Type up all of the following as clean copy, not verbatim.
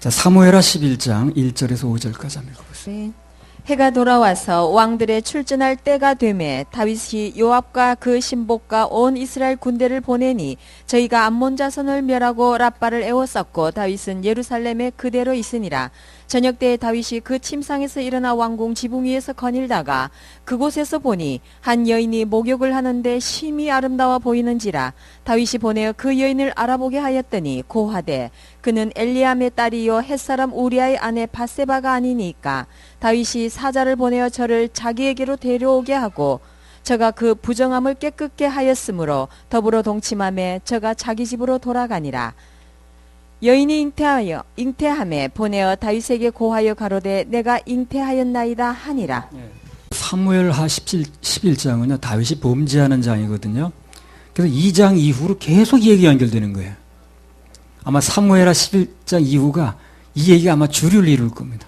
자, 사무엘하 11장 1절에서 5절까지 한번 읽어보세요. 해가 돌아와서 왕들의 출전할 때가 되매 다윗이 요압과 그 신복과 온 이스라엘 군대를 보내니 저희가 암몬 자손을 멸하고 랍바를 에워쌌고 다윗은 예루살렘에 그대로 있으니라. 저녁 때에 다윗이 그 침상에서 일어나 왕궁 지붕 위에서 거닐다가 그곳에서 보니 한 여인이 목욕을 하는데 심히 아름다워 보이는지라. 다윗이 보내어 그 여인을 알아보게 하였더니 고하되 그는 엘리암의 딸이요 햇사람 우리아의 아내 바세바가 아니니까. 다윗이 사자를 보내어 저를 자기에게로 데려오게 하고 저가 그 부정함을 깨끗게 하였으므로 더불어 동침함에 저가 자기 집으로 돌아가니라. 여인이 잉태함에 보내어 다윗에게 고하여 가로되 내가 잉태하였나이다 하니라. 사무엘하 11장은요 다윗이 범죄하는 장이거든요. 그래서 2장 이후로 계속 이 얘기가 연결되는 거예요. 아마 사무엘하 11장 이후가 이 얘기가 아마 주류를 이룰 겁니다.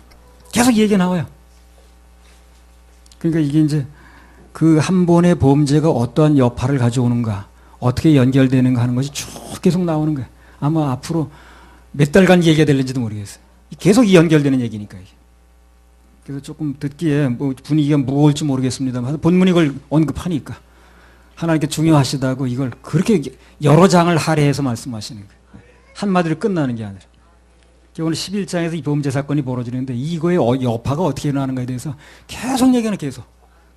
계속 이 얘기가 나와요. 그러니까 이게 이제 그 한 번의 범죄가 어떠한 여파를 가져오는가, 어떻게 연결되는가 하는 것이 쭉 계속 나오는 거예요. 아마 앞으로 몇 달간 얘기가 될는지도 모르겠어요. 계속 이 연결되는 얘기니까 이게. 그래서 조금 듣기에 뭐 분위기가 무거울지 모르겠습니다만 본문이 이걸 언급하니까 하나님께 중요하시다고 이걸 그렇게 여러 장을 할애해서 말씀하시는 거예요. 한마디로 끝나는 게 아니라. 오늘 11장에서 이 범죄 사건이 벌어지는데 이거의 여파가 어떻게 일어나는가에 대해서 계속 얘기하는 계속.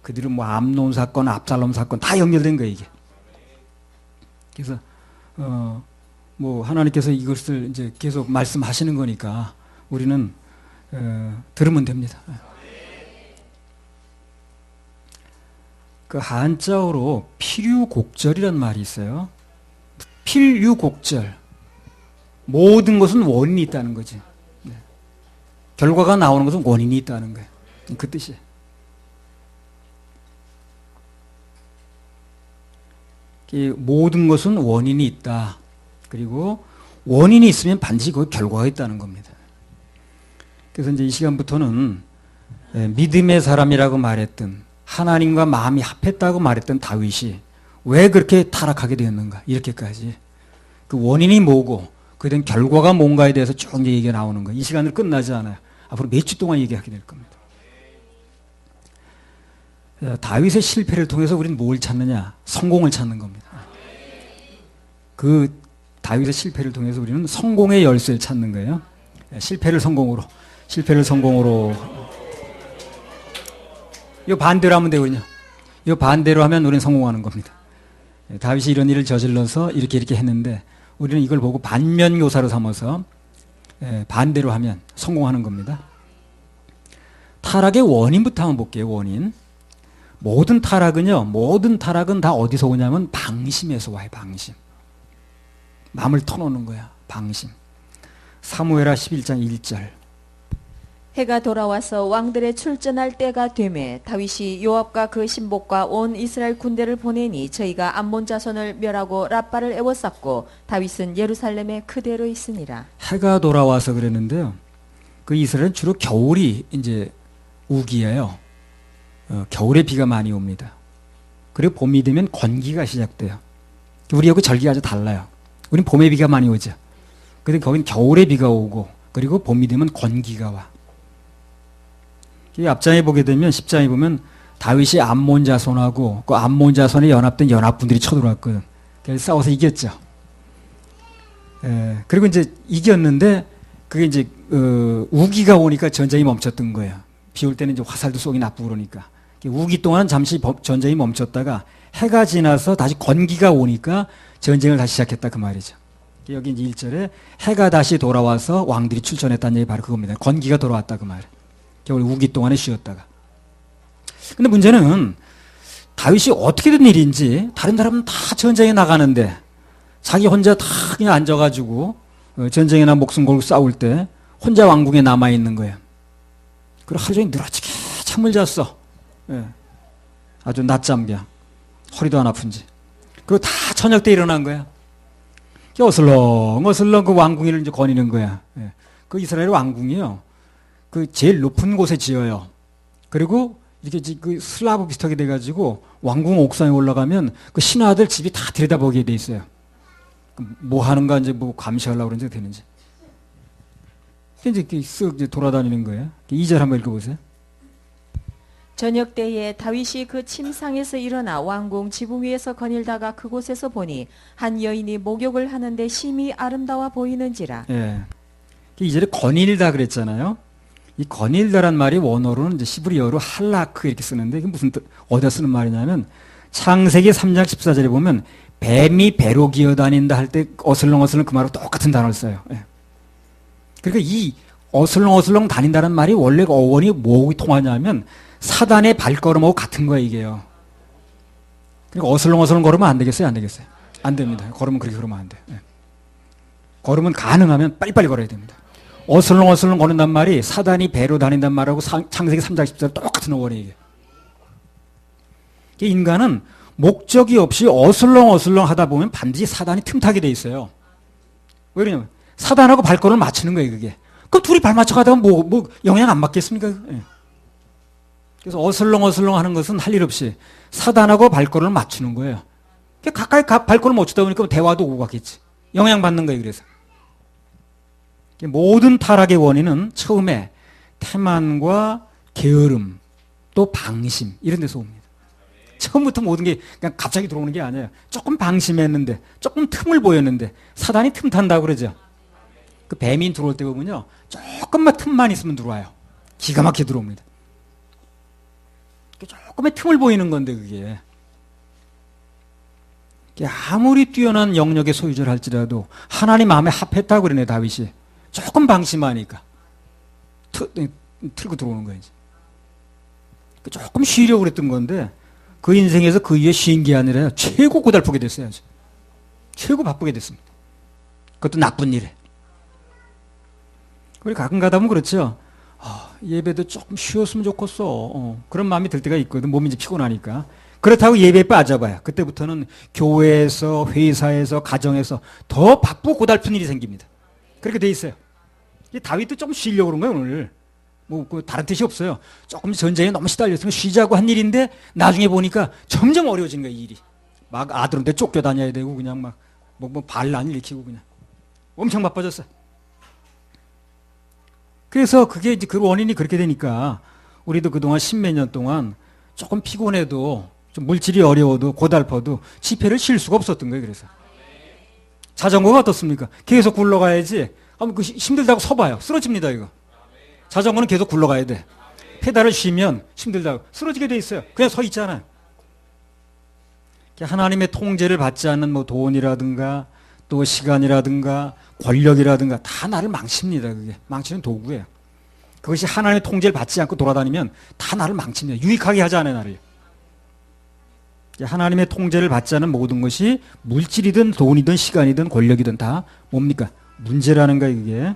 그들은 뭐 암논 사건, 압살롬 사건 다 연결된 거예요 이게. 그래서 뭐 하나님께서 이것을 이제 계속 말씀하시는 거니까 우리는 들으면 됩니다. 그 한자어로 필유곡절이란 말이 있어요. 필유곡절. 모든 것은 원인이 있다는 거지. 네. 결과가 나오는 것은 원인이 있다는 거예요. 그 뜻이에요. 모든 것은 원인이 있다. 그리고 원인이 있으면 반드시 그 결과가 있다는 겁니다. 그래서 이제 이 시간부터는 믿음의 사람이라고 말했던 하나님과 마음이 합했다고 말했던 다윗이 왜 그렇게 타락하게 되었는가 이렇게까지 그 원인이 뭐고 그에 대한 결과가 뭔가에 대해서 쭉 얘기가 나오는 거예요. 이 시간으로 끝나지 않아요. 앞으로 몇 주 동안 얘기하게 될 겁니다. 다윗의 실패를 통해서 우리는 뭘 찾느냐? 성공을 찾는 겁니다. 그 다윗의 실패를 통해서 우리는 성공의 열쇠를 찾는 거예요. 실패를 성공으로. 이 반대로 하면 되거든요. 이 반대로 하면 우리는 성공하는 겁니다. 다윗이 이런 일을 저질러서 이렇게 했는데 우리는 이걸 보고 반면교사로 삼아서 반대로 하면 성공하는 겁니다. 타락의 원인부터 한번 볼게요. 원인. 모든 타락은 다 어디서 오냐면 방심에서 와요. 방심. 마음을 터놓는 거야. 방심. 사무엘하 11장 1절. 해가 돌아와서 왕들의 출전할 때가 되매 다윗이 요압과 그 신복과 온 이스라엘 군대를 보내니 저희가 암몬 자손을 멸하고 랍바를 에워쌌고 다윗은 예루살렘에 그대로 있으니라. 해가 돌아와서 그랬는데요. 그 이스라엘은 주로 겨울이 이제 우기예요. 겨울에 비가 많이 옵니다. 그리고 봄이 되면 건기가 시작돼요. 우리하고 절기가 아주 달라요. 우린 봄에 비가 많이 오죠. 근데 거긴 겨울에 비가 오고 그리고 봄이 되면 건기가 와. 이 앞장에 보게 되면 10장에 보면 다윗이 암몬 자손하고 그 암몬 자손에 연합된 연합군들이 쳐들어왔거든. 그래서 싸워서 이겼죠. 그리고 이제 이겼는데 그게 이제 우기가 오니까 전쟁이 멈췄던 거예요. 비 올 때는 이제 화살도 쏘기 나쁘고 그러니까 우기 동안 잠시 전쟁이 멈췄다가 해가 지나서 다시 건기가 오니까 전쟁을 다시 시작했다 그 말이죠. 여기 이제 1절에 해가 다시 돌아와서 왕들이 출전했다는 얘기 바로 그겁니다. 건기가 돌아왔다 그 말. 겨울 우기 동안에 쉬었다가. 근데 문제는 다윗이 어떻게 된 일인지 다른 사람은 다 전쟁에 나가는데 자기 혼자 다 그냥 앉아가지고 전쟁이나 목숨 걸고 싸울 때 혼자 왕궁에 남아있는 거예요. 그리고 하루 종일 늘어지게 잠을 잤어. 예. 아주 낮잠이야. 허리도 안 아픈지. 그리고 다 저녁 때 일어난 거야. 어슬렁 그 왕궁을 이제 거니는 거야. 예. 그 이스라엘 왕궁이요. 그 제일 높은 곳에 지어요. 그리고 이렇게 그 슬라브 비슷하게 돼가지고 왕궁 옥상에 올라가면 그 신하들 집이 다 들여다보게 돼 있어요. 뭐 하는가 이제 뭐 감시하려고 그런지 되는지. 이제 이렇게 쓱 이제 돌아다니는 거예요. 2절 한번 읽어보세요. 저녁 때에 다윗이 그 침상에서 일어나 왕궁 지붕 위에서 거닐다가 그곳에서 보니 한 여인이 목욕을 하는데 심히 아름다워 보이는지라. 예. 2절에 거닐다 그랬잖아요. 이 거닐다란 말이 원어로는 이제 시브리어로 할라크 이렇게 쓰는데 이게 무슨 어디다 쓰는 말이냐면 창세기 3장 14절에 보면 뱀이 배로 기어다닌다 할 때 어슬렁어슬렁 그 말하고 똑같은 단어를 써요. 예. 그러니까 이 어슬렁어슬렁 다닌다는 말이 원래 어원이 뭐하고 통하냐면 사단의 발걸음하고 같은 거예요, 이게요. 그러니까 어슬렁어슬렁 걸으면 안 되겠어요, 안 되겠어요? 안 됩니다. 걸으면 그렇게 걸으면 안 돼요. 예. 걸으면 가능하면 빨리빨리 걸어야 됩니다. 어슬렁어슬렁 거는단 말이 사단이 배로 다닌단 말하고 창세기 3장 10절 똑같은 어원이에요, 이게. 인간은 목적이 없이 어슬렁어슬렁 하다 보면 반드시 사단이 틈타게 돼 있어요. 왜 그러냐면 사단하고 발걸음을 맞추는 거예요, 그게. 그럼 둘이 발 맞춰 가다가 뭐 영향 안 받겠습니까? 예. 그래서 어슬렁어슬렁 하는 것은 할 일 없이 사단하고 발걸음을 맞추는 거예요. 가까이 발걸음 맞추다 보니까 대화도 오고 가겠지. 영향받는 거예요, 그래서. 모든 타락의 원인은 처음에 태만과 게으름, 또 방심, 이런 데서 옵니다. 처음부터 모든 게 그냥 갑자기 들어오는 게 아니에요. 조금 방심했는데, 조금 틈을 보였는데, 사단이 틈 탄다고 그러죠. 그 뱀이 들어올 때 보면요, 조금만 틈만 있으면 들어와요. 기가 막히게 들어옵니다. 조금의 틈을 보이는 건데, 그게 아무리 뛰어난 영역의 소유자를 할지라도 하나님 마음에 합했다고 그러네, 다윗이. 조금 방심하니까 틀고 들어오는 거예요. 조금 쉬려고 그랬던 건데 그 인생에서 그 이후에 쉰 게 아니라 최고 고달프게 됐어요. 아주. 최고 바쁘게 됐습니다. 그것도 나쁜 일에. 우리 가끔 가다 보면 그렇죠. 예배도 조금 쉬었으면 좋겠어. 그런 마음이 들 때가 있거든. 몸이 이제 피곤하니까. 그렇다고 예배에 빠져봐요. 그때부터는 교회에서, 회사에서, 가정에서 더 바쁘고 고달픈 일이 생깁니다. 그렇게 돼 있어요. 다윗도 좀 쉬려고 그런 거예요, 오늘. 다른 뜻이 없어요. 조금 전쟁에 너무 시달렸으면 쉬자고 한 일인데, 나중에 보니까 점점 어려워진 거예요, 일이. 막 아들한테 쫓겨다녀야 되고, 그냥 막, 반란 일으키고, 그냥. 엄청 바빠졌어요. 그래서 그게 이제 그 원인이 그렇게 되니까, 우리도 그동안 십몇 년 동안 조금 피곤해도, 좀 물질이 어려워도, 고달퍼도, 집회를 쉴 수가 없었던 거예요, 그래서. 자전거가 어떻습니까? 계속 굴러가야지. 힘들다고 서봐요. 쓰러집니다, 이거. 자전거는 계속 굴러가야 돼. 페달을 쉬면 힘들다고 쓰러지게 돼 있어요. 그냥 서 있잖아요. 하나님의 통제를 받지 않는 돈이라든가 또 시간이라든가 권력이라든가 다 나를 망칩니다. 그게 망치는 도구예요. 그것이 하나님의 통제를 받지 않고 돌아다니면 다 나를 망칩니다. 유익하게 하지 않아요, 나를. 하나님의 통제를 받지 않은 모든 것이 물질이든 돈이든 시간이든 권력이든 다 뭡니까? 문제라는 거예요, 그게.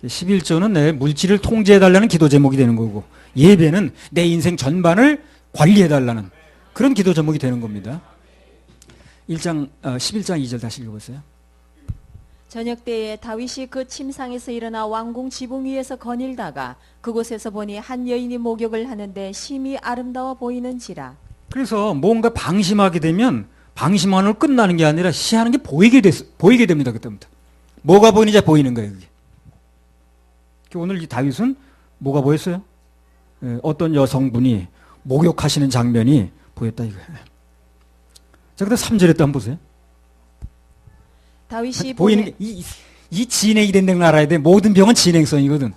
11조는 내 물질을 통제해달라는 기도 제목이 되는 거고, 예배는 내 인생 전반을 관리해달라는 그런 기도 제목이 되는 겁니다. 11장 2절 다시 읽어보세요. 저녁 때에 다윗이 그 침상에서 일어나 왕궁 지붕 위에서 거닐다가 그곳에서 보니 한 여인이 목욕을 하는데 심히 아름다워 보이는지라. 그래서 뭔가 방심하게 되면 방심만으로 끝나는 게 아니라 시하는 게 보이게 됩니다. 그때부터. 뭐가 보이는지 보이는 거예요. 그게. 오늘 이 다윗은 뭐가 보였어요? 어떤 여성분이 목욕하시는 장면이 보였다 이거예요. 자, 그다음 3절에 또 한번 보세요. 다윗이 보이는 게 이 진행이 된다는 걸 알아야 돼. 모든 병은 진행성이거든.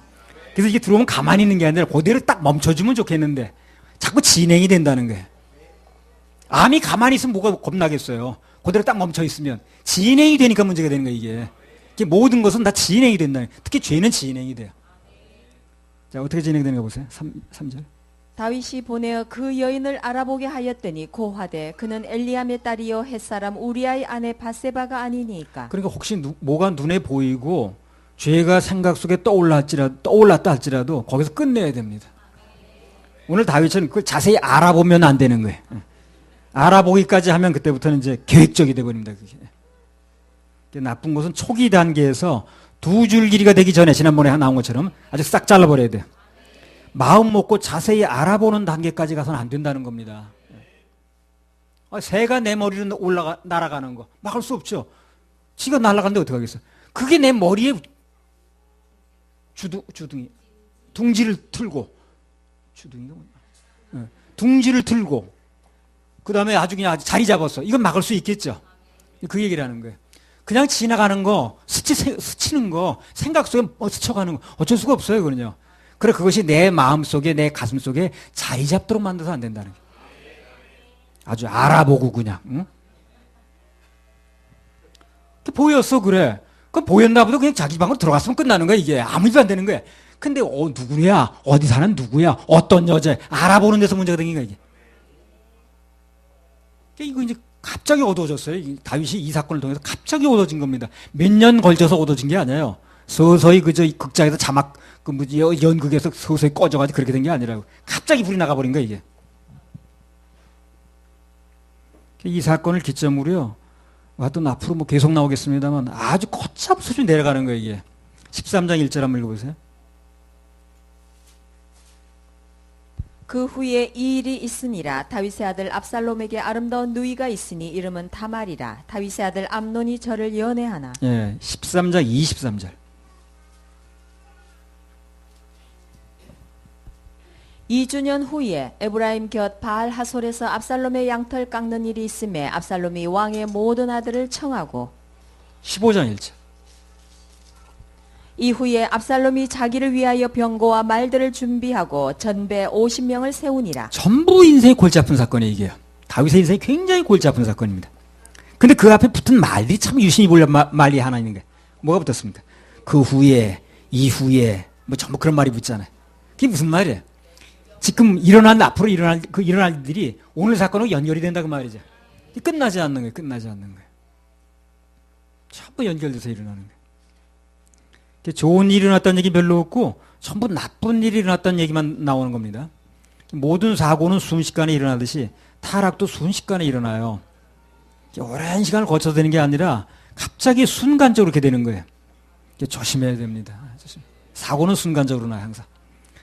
그래서 이게 들어오면 가만히 있는 게 아니라 그대로 딱 멈춰주면 좋겠는데 자꾸 진행이 된다는 거예요. 암이 가만히 있으면 뭐가 겁나겠어요. 그대로 딱 멈춰 있으면 진행이 되니까 문제가 되는 거예요, 이게. 모든 것은 다 진행이 된다. 특히 죄는 진행이 돼요. 자, 어떻게 진행되는가 보세요. 3절. 다윗이 보내어 그 여인을 알아보게 하였더니 고하되 그는 엘리암의 딸이요 햇사람 우리아의 아내 바세바가 아니니까. 그러니까 혹시 뭐가 눈에 보이고 죄가 생각 속에 떠올랐다 할지라도 거기서 끝내야 됩니다. 오늘 다윗은 그걸 자세히 알아보면 안 되는 거예요. 알아보기까지 하면 그때부터는 이제 계획적이 돼버립니다. 그게. 나쁜 것은 초기 단계에서 두 줄 길이가 되기 전에 지난번에 나온 것처럼 아주 싹 잘라버려야 돼요. 마음 먹고 자세히 알아보는 단계까지 가서는 안 된다는 겁니다. 새가 내 머리로 날아가는 거 막을 수 없죠. 지가 날아가는데 어떡하겠어. 그게 내 머리에 주둥이 둥지를 틀고 주둥이가 뭐냐? 둥지를 틀고 그 다음에 아주 그냥 자리 잡았어. 이건 막을 수 있겠죠. 그 얘기를 하는 거예요. 그냥 지나가는 거, 스치는 거, 생각 속에 스쳐가는 거 어쩔 수가 없어요. 그거는요. 그래 그것이 내 마음 속에 내 가슴 속에 자리 잡도록 만들어서 안 된다는 거예요. 아주 알아보고 그냥. 응? 보였어 그래. 그 보였나 보다 그냥 자기 방으로 들어갔으면 끝나는 거야 이게. 아무 일도 안 되는 거야. 근데 누구야? 어디 사는 누구야? 어떤 여자? 알아보는 데서 문제가 생긴 거야 이게. 이거 이제 갑자기 어두워졌어요. 다윗이 이 사건을 통해서 갑자기 어두워진 겁니다. 몇 년 걸쳐서 어두워진 게 아니에요. 서서히 그저 극장에서 자막 연극에서 서서히 꺼져가지고 그렇게 된 게 아니라고. 갑자기 불이 나가버린 거야 이게. 이 사건을 기점으로요. 하여튼 앞으로 뭐 계속 나오겠습니다만 아주 걷잡 수준이 내려가는 거예요 이게. 13장 1절 한번 읽어보세요. 그 후에 이 일이 있으니라. 다윗의 아들 압살롬에게 아름다운 누이가 있으니 이름은 다말이라. 다윗의 아들 암논이 저를 연애하나. 예, 13장 23절. 2주년 후에 에브라임 곁 바알 하솔에서 압살롬의 양털 깎는 일이 있음에 압살롬이 왕의 모든 아들을 청하고. 15장 1절. 이후에 압살롬이 자기를 위하여 병거와 말들을 준비하고 전배 50명을 세우니라. 전부 인생이 골치 아픈 사건이에요 이게요. 다윗의 인생이 굉장히 골치 아픈 사건입니다. 근데 그 앞에 붙은 말들이 참 유심히 보려 말이 하나 있는 거예요. 뭐가 붙었습니까? 그 후에, 이후에 뭐 전부 그런 말이 붙잖아요. 그게 무슨 말이에요? 지금 앞으로 일어날 일들이 오늘 사건하고 연결이 된다 그 말이죠. 끝나지 않는 거예요. 끝나지 않는 거예요. 전부 연결돼서 일어나는 거예요. 좋은 일이 일어났다는 얘기 별로 없고 전부 나쁜 일이 일어났다는 얘기만 나오는 겁니다. 모든 사고는 순식간에 일어나듯이 타락도 순식간에 일어나요. 오랜 시간을 거쳐서 되는 게 아니라 갑자기 순간적으로 이렇게 되는 거예요. 조심해야 됩니다. 사고는 순간적으로 나요 항상.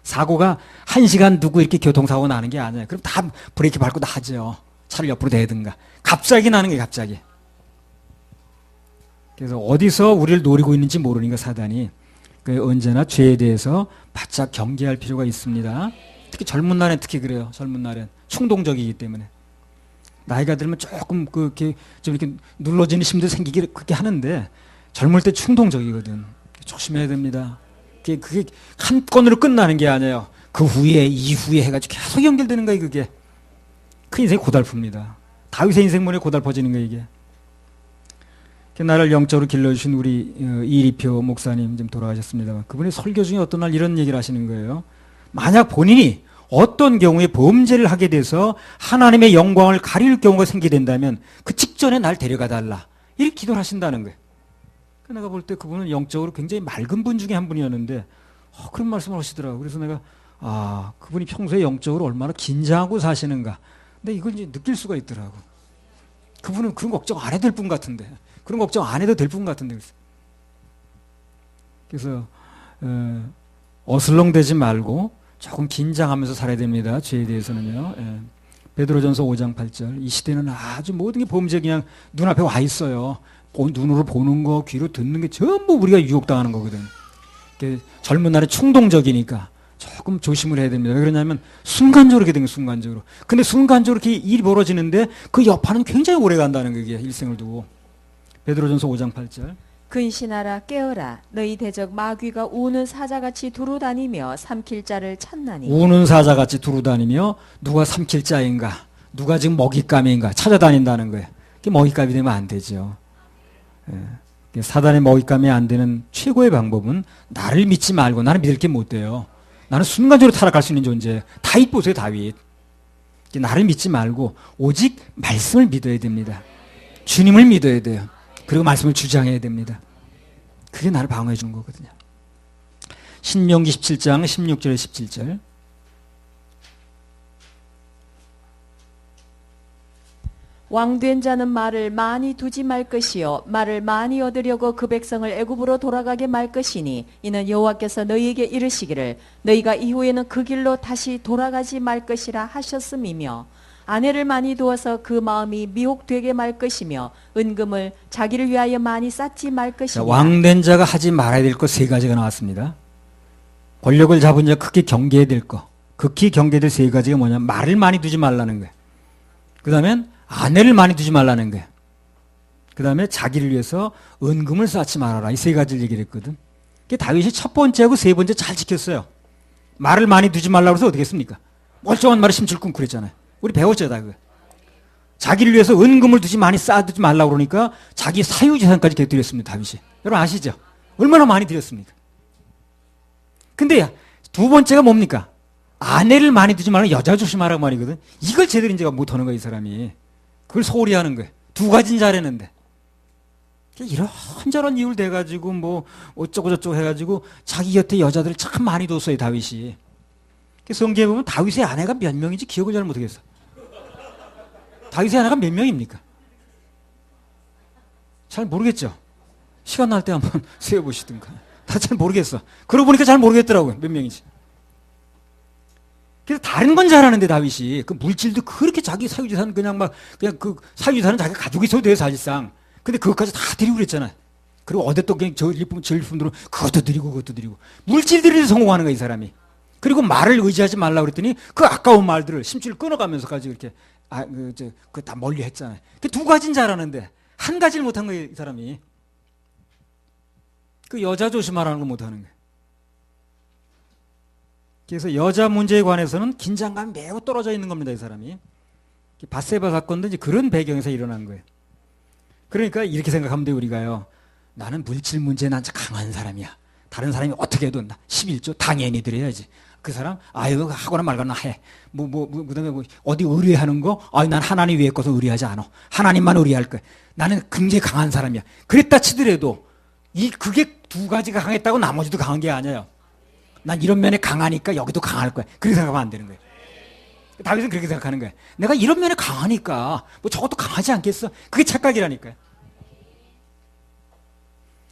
사고가 1시간 두고 이렇게 교통사고 나는 게 아니에요. 그럼 다 브레이크 밟고 나죠. 차를 옆으로 대든가. 갑자기 나는 게 갑자기. 그래서 어디서 우리를 노리고 있는지 모르니까 사단이 언제나 죄에 대해서 바짝 경계할 필요가 있습니다. 특히 젊은 날엔 특히 그래요. 젊은 날엔 충동적이기 때문에 나이가 들면 조금 그렇게 좀 이렇게 눌러지는 심도 생기기 그렇게 하는데 젊을 때 충동적이거든. 조심해야 됩니다. 그게 한 건으로 끝나는 게 아니에요. 그 후에 이후에 해가지고 계속 연결되는 거예요. 그게 그 인생이 고달픕니다. 다윗의 인생문에 고달퍼지는 거예요 이게. 나를 영적으로 길러주신 우리 이리표 목사님 좀 돌아가셨습니다만 그분이 설교 중에 어떤 날 이런 얘기를 하시는 거예요. 만약 본인이 어떤 경우에 범죄를 하게 돼서 하나님의 영광을 가릴 경우가 생기게 된다면 그 직전에 날 데려가 달라 이렇게 기도를 하신다는 거예요. 내가 볼 때 그분은 영적으로 굉장히 맑은 분 중에 한 분이었는데 그런 말씀을 하시더라고요. 그래서 내가 그분이 평소에 영적으로 얼마나 긴장하고 사시는가. 근데 이걸 이제 느낄 수가 있더라고. 그분은 그런 걱정 안 해도 될 분 같은데 그런 걱정 안 해도 될 분 같은데 그래서 어슬렁대지 말고 조금 긴장하면서 살아야 됩니다. 죄에 대해서는요. 베드로전서 5장 8절 이 시대는 아주 모든 게 범죄 그냥 눈앞에 와 있어요. 눈으로 보는 거 귀로 듣는 게 전부 우리가 유혹당하는 거거든. 젊은 날에 충동적이니까 조금 조심을 해야 됩니다. 왜 그러냐면 순간적으로 이렇게 된 거예요. 순간적으로. 근데 순간적으로 이렇게 일이 벌어지는데 그 여파는 굉장히 오래 간다는 거예요. 일생을 두고. 베드로전서 5장 8절 근신하라 깨어라 너희 대적 마귀가 우는 사자같이 두루다니며 삼킬 자를 찾나니. 우는 사자같이 두루다니며 누가 삼킬 자인가 누가 지금 먹잇감인가 찾아다닌다는 거예요. 그게 먹잇감이 되면 안 되죠. 사단의 먹잇감이 안 되는 최고의 방법은 나를 믿지 말고 나는 믿을 게 못 돼요. 나는 순간적으로 타락할 수 있는 존재. 다윗 보세요. 다윗. 나를 믿지 말고 오직 말씀을 믿어야 됩니다. 주님을 믿어야 돼요. 그리고 말씀을 주장해야 됩니다. 그게 나를 방어해 주는 거거든요. 신명기 17장 16절에 17절 왕된 자는 말을 많이 두지 말 것이요 말을 많이 얻으려고 그 백성을 애굽으로 돌아가게 말 것이니 이는 여호와께서 너희에게 이르시기를 너희가 이후에는 그 길로 다시 돌아가지 말 것이라 하셨음이며 아내를 많이 두어서 그 마음이 미혹되게 말 것이며 은금을 자기를 위하여 많이 쌓지 말 것이며. 왕된 자가 하지 말아야 될 것 세 가지가 나왔습니다. 권력을 잡은 자 크게 경계해야 될 거. 극히 경계될 세 가지가 뭐냐면 말을 많이 두지 말라는 거예요. 그 다음엔 아내를 많이 두지 말라는 거예요. 그 다음에 자기를 위해서 은금을 쌓지 말아라. 이 세 가지를 얘기를 했거든. 다윗이 첫 번째하고 세 번째 잘 지켰어요. 말을 많이 두지 말라고 해서 어떻게 했습니까? 멀쩡한 말을 심줄 끊고 그랬잖아요. 우리 배웠죠, 다 그거. 자기를 위해서 은금을 많이 쌓아두지 말라고 그러니까 자기 사유재산까지 곁들였습니다, 다윗이. 여러분 아시죠? 얼마나 많이 드렸습니까? 근데 두 번째가 뭡니까? 아내를 많이 두지 말고 여자 조심하라고 말이거든. 이걸 제대로 이제 못하는 거야, 이 사람이. 그걸 소홀히 하는 거야. 두 가지는 잘했는데. 이런저런 이유를 대가지고 뭐 어쩌고저쩌고 해가지고 자기 곁에 여자들을 참 많이 뒀어요, 다윗이. 성경에 보면 다윗의 아내가 몇 명인지 기억을 잘 못하겠어. 다윗의 아내가 몇 명입니까? 잘 모르겠죠? 시간 날 때 한번 세어보시든가. 다 잘 모르겠어. 그러고 보니까 잘 모르겠더라고요, 몇 명인지. 그래서 다른 건 잘하는데 다윗이 그 물질도 그렇게 자기 사유재산 그냥 그 사유재산은 자기가 가지고 있어도 돼요, 사실상. 근데 그것까지 다 드리고 그랬잖아요. 그리고 어디 또 그냥 전리품들은 그것도 드리고 물질들이 성공하는 거야, 이 사람이. 그리고 말을 의지하지 말라고 그랬더니 그 아까운 말들을 심줄 끊어가면서까지 이렇게 그 다 멀리 했잖아요. 그 두 가지는 잘하는데 한 가지를 못한 거예요, 이 사람이. 그 여자 조심하라는 거 못하는 거예요. 그래서 여자 문제에 관해서는 긴장감이 매우 떨어져 있는 겁니다, 이 사람이. 밧세바 사건도 이제 그런 배경에서 일어난 거예요. 그러니까 이렇게 생각하면 돼요, 우리가요. 나는 물질 문제에 난 강한 사람이야. 다른 사람이 어떻게 해도 11조 당연히 드려야지. 그 사람, 아유, 하거나 말거나 해. 그 다음에 어디 의뢰하는 거? 아유, 난 하나님 위에 거서 의뢰하지 않아. 하나님만 의뢰할 거야. 나는 굉장히 강한 사람이야. 그랬다 치더라도, 그게 두 가지가 강했다고 나머지도 강한 게 아니에요. 난 이런 면에 강하니까 여기도 강할 거야. 그렇게 생각하면 안 되는 거예요. 다윗은 그렇게 생각하는 거예요. 내가 이런 면에 강하니까, 저것도 강하지 않겠어? 그게 착각이라니까요.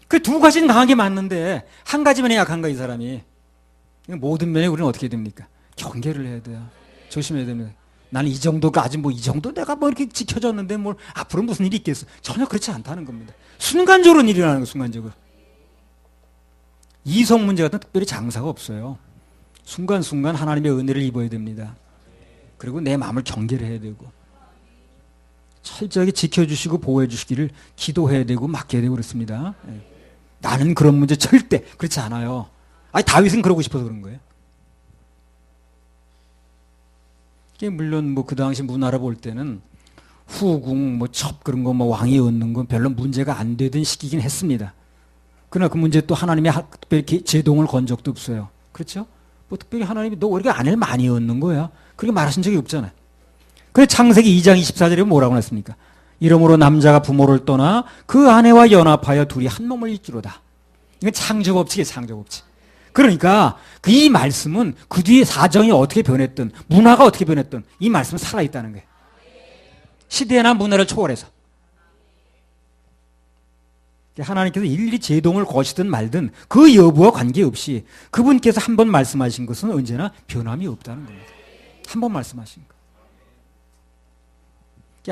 그 두 가지는 강하게 맞는데, 한 가지 면에 약한 거야, 이 사람이. 모든 면에 우리는 어떻게 됩니까? 경계를 해야 돼요. 조심해야 됩니다. 나는 이 정도가 아직 이 정도 내가 이렇게 지켜졌는데 앞으로 무슨 일이 있겠어? 전혀 그렇지 않다는 겁니다. 순간적으로 일어나는 거예요, 순간적으로. 이성 문제 같은 특별히 장사가 없어요. 순간순간 하나님의 은혜를 입어야 됩니다. 그리고 내 마음을 경계를 해야 되고 철저하게 지켜주시고 보호해 주시기를 기도해야 되고 맡겨야 되고 그렇습니다. 나는 그런 문제 절대 그렇지 않아요. 다윗은 그러고 싶어서 그런 거예요. 물론 그 당시 문화를 볼 때는 후궁 첩 그런 거 왕이 얻는 건 별로 문제가 안 되던 시기긴 했습니다. 그러나 그 문제 또 하나님이 특별히 제동을 건 적도 없어요. 그렇죠? 특별히 하나님이 너 왜 이렇게 아내를 많이 얻는 거야? 그렇게 말하신 적이 없잖아요. 그래서 창세기 2장 24절에 뭐라고 했습니까? 이러므로 남자가 부모를 떠나 그 아내와 연합하여 둘이 한 몸을 이루로다. 이건 창조법칙이에요, 창조법칙. 그러니까 이 말씀은 그 뒤에 사정이 어떻게 변했든 문화가 어떻게 변했든 이 말씀은 살아있다는 거예요. 시대나 문화를 초월해서. 하나님께서 일일이 제동을 거시든 말든 그 여부와 관계없이 그분께서 한 번 말씀하신 것은 언제나 변함이 없다는 겁니다. 한 번 말씀하신 거.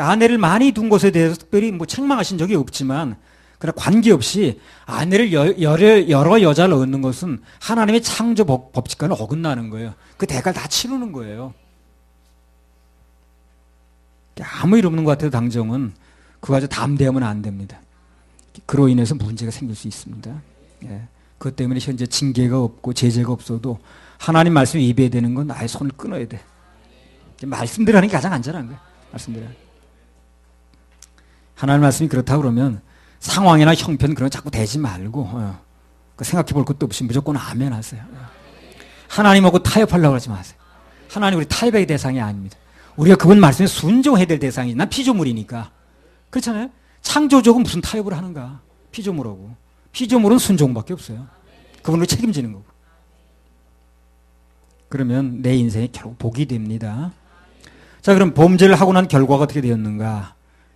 아내를 많이 둔 것에 대해서 특별히 책망하신 적이 없지만 그러나 관계없이 아내를 여러 여자를 얻는 것은 하나님의 창조 법칙과는 어긋나는 거예요. 그 대가를 다 치르는 거예요. 아무 일 없는 것 같아도 당정은 그거 가지고 담대하면 안 됩니다. 그로 인해서 문제가 생길 수 있습니다. 그것 때문에 현재 징계가 없고 제재가 없어도 하나님 말씀에 입어야 되는 건 아예 손을 끊어야 돼. 말씀대로 하는 게 가장 안전한 거예요. 말씀대로. 하나님 말씀이 그렇다 그러면 상황이나 형편 그런 거 자꾸 대지 말고 생각해 볼 것도 없이 무조건 아멘 하세요. 하나님하고 타협하려고 하지 마세요. 하나님 우리 타협의 대상이 아닙니다. 우리가 그분 말씀에 순종해야 될 대상이 난 피조물이니까. 그렇잖아요. 창조적은 무슨 타협을 하는가. 피조물하고. 피조물은 순종밖에 없어요. 그분을 책임지는 거고. 그러면 내 인생이 결국 복이 됩니다. 자, 그럼 범죄를 하고 난 결과가 어떻게 되었는가.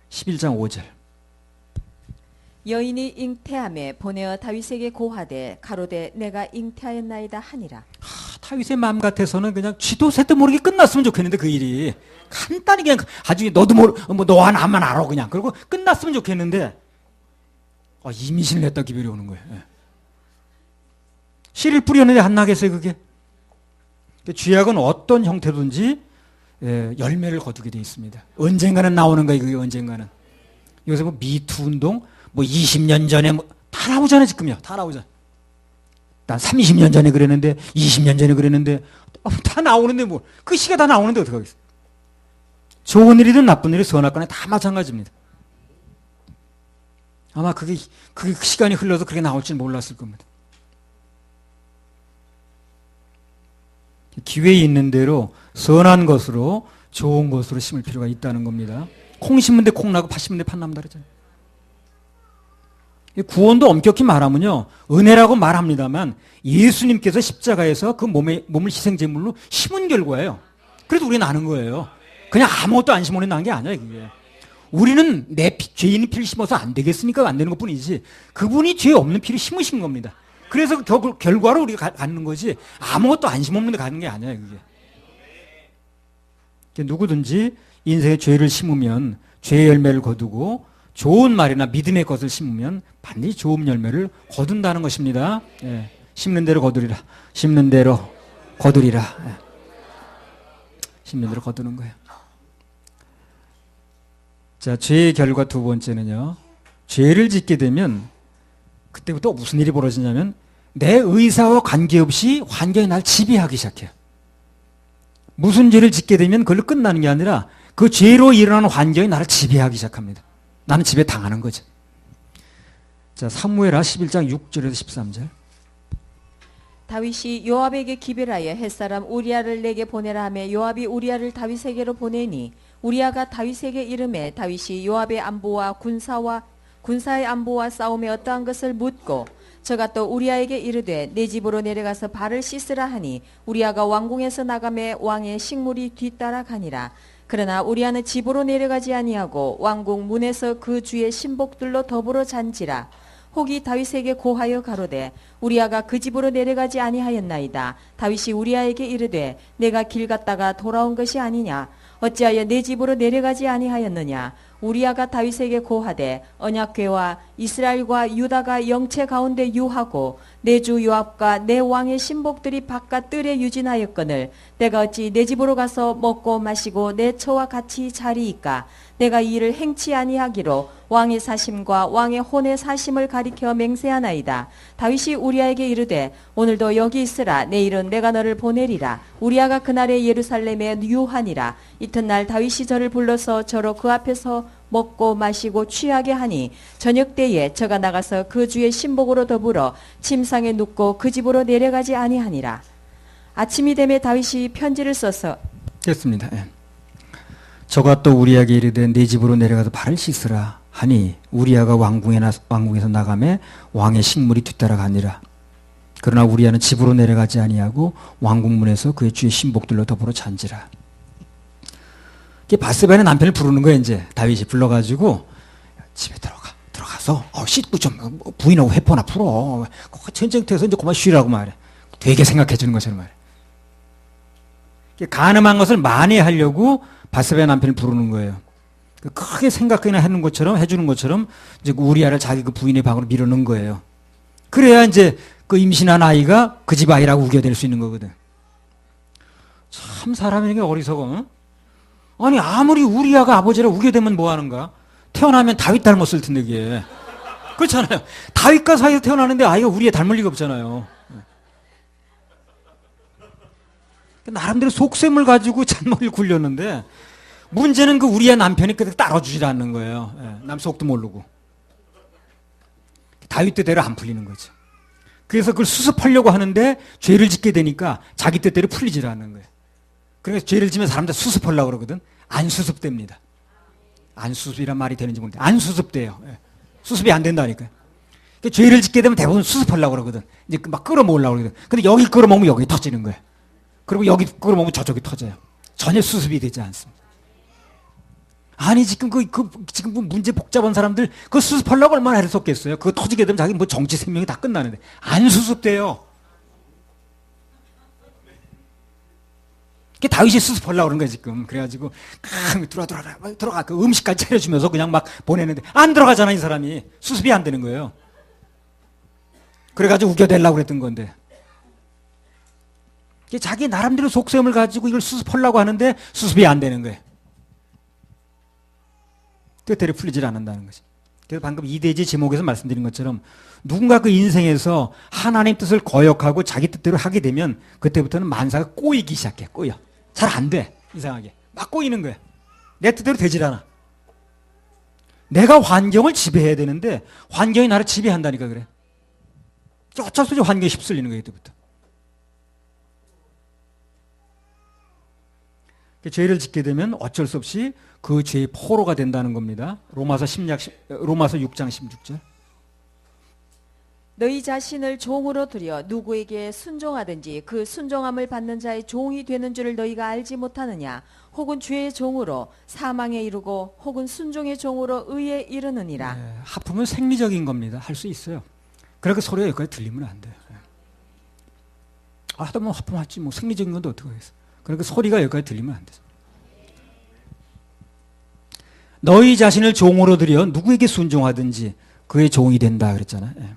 11장 5절. 여인이 잉태함에 보내어 다윗에게 고하되 가로되 내가 잉태하였나이다 하니라. 다윗의 마음 같아서는 그냥 쥐도 새도 모르게 끝났으면 좋겠는데 그 일이 간단히 그냥 아주 너도 너와 나만 알아 그냥 그리고 끝났으면 좋겠는데 임신을 했다 기별이 오는 거예요. 씨를 뿌렸는데 안 나겠어요, 그게? 죄악은 어떤 형태든지 열매를 거두게 돼 있습니다. 언젠가는 나오는 거예요, 그게 언젠가는. 요새 뭐 미투 운동, 뭐 20년 전에 다 나오잖아요, 지금요. 다 나오잖아요. 난 30년 전에 그랬는데, 20년 전에 그랬는데, 다 나오는데 뭐, 그 시가 다 나오는데 어떡하겠어요? 좋은 일이든 나쁜 일이 선악간에 다 마찬가지입니다. 아마 그게 시간이 흘러서 그렇게 나올 줄 몰랐을 겁니다. 기회 있는 대로 선한 것으로 좋은 것으로 심을 필요가 있다는 겁니다. 콩 심은 데 콩 나고 팥 심은 데 팥 남다 그러잖아요. 구원도 엄격히 말하면요, 은혜라고 말합니다만 예수님께서 십자가에서 그 몸을 희생제물로 심은 결과예요. 그래도 우리는 아는 거예요. 그냥 아무것도 안 심어내 난 게 아니에요, 그게. 우리는 죄인의 피를 심어서 안 되겠으니까 안 되는 것 뿐이지, 그분이 죄 없는 피를 심으신 겁니다. 그래서 결과로 우리가 갖는 거지, 아무것도 안 심었는데 가는 게 아니에요, 그게. 누구든지 인생에 죄를 심으면 죄의 열매를 거두고, 좋은 말이나 믿음의 것을 심으면 반드시 좋은 열매를 거둔다는 것입니다. 예. 심는 대로 거두리라. 심는 대로 거두리라. 예. 심는 대로 거두는 거예요. 자, 죄의 결과 두 번째는요, 죄를 짓게 되면 그때부터 무슨 일이 벌어지냐면 내 의사와 관계없이 환경이 날 지배하기 시작해요. 무슨 죄를 짓게 되면 그걸로 끝나는 게 아니라 그 죄로 일어나는 환경이 나를 지배하기 시작합니다. 나는 지배 당하는 거죠. 자, 사무엘하 11장 6절에서 13절. 다윗이 요압에게 기별하여 햇사람 우리아를 내게 보내라 하며 요압이 우리아를 다윗에게로 보내니 우리아가 다윗에게 이르매 다윗이 요압의 안보와 군사의 안보와 싸움에 어떠한 것을 묻고 저가 또 우리아에게 이르되 내 집으로 내려가서 발을 씻으라 하니 우리아가 왕궁에서 나가매 왕의 식물이 뒤따라 가니라. 그러나 우리아는 집으로 내려가지 아니하고 왕궁 문에서 그 주의 신복들로 더불어 잔지라. 혹이 다윗에게 고하여 가로되 우리아가 그 집으로 내려가지 아니하였나이다. 다윗이 우리아에게 이르되 내가 길 갔다가 돌아온 것이 아니냐. 어찌하여 내 집으로 내려가지 아니하였느냐. 우리아가 다윗에게 고하되 언약궤와 이스라엘과 유다가 영체 가운데 유하고 내 주 요압과 내 왕의 신복들이 바깥 뜰에 유진하였거늘 내가 어찌 내 집으로 가서 먹고 마시고 내 처와 같이 자리이까. 내가 이 일을 행치 아니하기로 왕의 사심과 왕의 혼의 사심을 가리켜 맹세하나이다. 다윗이 우리아에게 이르되 오늘도 여기 있으라. 내일은 내가 너를 보내리라. 우리아가 그날에 예루살렘에 유하니라. 이튿날 다윗이 저를 불러서 저로 그 앞에서 먹고 마시고 취하게 하니 저녁 때에 저가 나가서 그 주의 신복으로 더불어 침상에 눕고 그 집으로 내려가지 아니하니라. 아침이 되매 다윗이 편지를 써서 됐습니다. 예. 저가 또 우리아에게 이르되 내 집으로 내려가서 발을 씻으라 하니 우리아가 왕궁에서 나가매 왕의 식물이 뒤따라가니라. 그러나 우리아는 집으로 내려가지 아니하고 왕궁문에서 그의 주의 신복들로 더불어 잔지라. 바세바의 남편을 부르는 거예요. 이제 다윗이 불러가지고 집에 들어가서 씻고 좀 부인하고 회포나 풀어. 전쟁터에서 이제 그만 쉬라고 말해. 되게 생각해 주는 것처럼 말해. 가늠한 것을 만회하려고 바세바의 남편을 부르는 거예요. 크게 생각이나 해주는 것처럼 이제 우리아를 자기 그 부인의 방으로 밀어넣은 거예요. 그래야 이제 그 임신한 아이가 그 집 아이라고 우겨댈 수 있는 거거든. 참 사람에게 어리석어. 응? 아니 아무리 우리아가 아버지라 우겨대면 뭐하는가? 태어나면 다윗 닮았을 텐데 이게. 그렇잖아요. 다윗과 사이에서 태어나는데 아이가 우리아 닮을 리가 없잖아요. 나름대로 속셈을 가지고 잔머리를 굴렸는데 문제는 그 우리아 남편이 그때 따라주질 않는 거예요. 남 속도 모르고. 다윗 뜻대로 안 풀리는 거죠. 그래서 그걸 수습하려고 하는데 죄를 짓게 되니까 자기 뜻대로 풀리질 않는 거예요. 그러니까 죄를 지면 사람들 수습하려고 그러거든. 안 수습됩니다. 안 수습이란 말이 되는지 모르겠는데 안 수습돼요. 수습이 안 된다니까요. 그러니까 죄를 짓게 되면 대부분 수습하려고 그러거든. 이제 막 끌어모으려고 그러거든. 근데 여기 끌어모으면 여기 터지는 거예요. 그리고 여기 끌어모으면 저쪽이 터져요. 전혀 수습이 되지 않습니다. 아니 지금 지금 문제 복잡한 사람들 그 수습하려고 얼마나 애를 썼겠어요. 그거 터지게 되면 자기 뭐 정치 생명이 다 끝나는데 안 수습돼요. 다윗이 수습하려고 그런 거야 지금. 그래가지고 들어가 그 음식까지 차려주면서 그냥 막 보내는데 안 들어가잖아. 이 사람이 수습이 안 되는 거예요. 그래가지고 우겨대려고 그랬던 건데 자기 나름대로 속셈을 가지고 이걸 수습하려고 하는데 수습이 안 되는 거예요. 뜻대로 풀리질 않는다는 거지. 그래서 방금 이대지 제목에서 말씀드린 것처럼 누군가 그 인생에서 하나님 뜻을 거역하고 자기 뜻대로 하게 되면 그때부터는 만사가 꼬이기 시작해. 꼬여. 잘 안 돼. 이상하게. 막 꼬이는 거야. 내 뜻대로 되질 않아. 내가 환경을 지배해야 되는데 환경이 나를 지배한다니까 그래. 어쩔 수 없이 환경에 휩쓸리는 거예요. 그때부터. 죄를 짓게 되면 어쩔 수 없이 그 죄의 포로가 된다는 겁니다. 로마서 6장 16절. 너희 자신을 종으로 들여 누구에게 순종하든지 그 순종함을 받는 자의 종이 되는 줄을 너희가 알지 못하느냐. 혹은 죄의 종으로 사망에 이르고 혹은 순종의 종으로 의에 이르느니라. 네, 하품은 생리적인 겁니다. 할 수 있어요. 그러니까 소리가 여기까지 들리면 안 돼요. 하다 보면 하품하지 뭐 생리적인 건데 어떻게 하겠어. 그러니까 소리가 여기까지 들리면 안 되죠. 너희 자신을 종으로 들여 누구에게 순종하든지 그의 종이 된다 그랬잖아요. 예.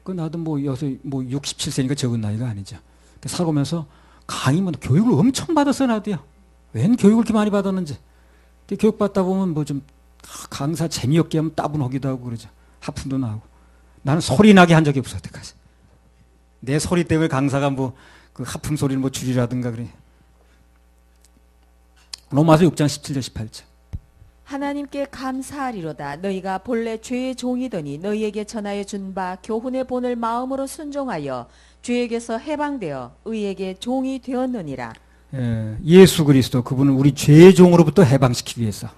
그 나도 뭐 여기서 뭐 67세니까 적은 나이가 아니죠. 살아오면서 강의 뭐 교육을 엄청 받았어요 나도요. 웬 교육을 이렇게 많이 받았는지. 교육 받다 보면 뭐 좀 강사 재미없게 하면 따분하기도 하고 그러죠. 하품도 나고. 나는 소리 나게 한 적이 없어 여태까지. 내 소리 때문에 강사가 뭐 그 하품 소리를 뭐 줄이라든가 그래. 로마서 6장 17절 18절. 하나님께 감사하리로다. 너희가 본래 죄의 종이더니 너희에게 전하여 준 바 교훈의 본을 마음으로 순종하여 죄에게서 해방되어 의에게 종이 되었느니라. 예수 그리스도 그분은 우리 죄의 종으로부터 해방시키기 위해서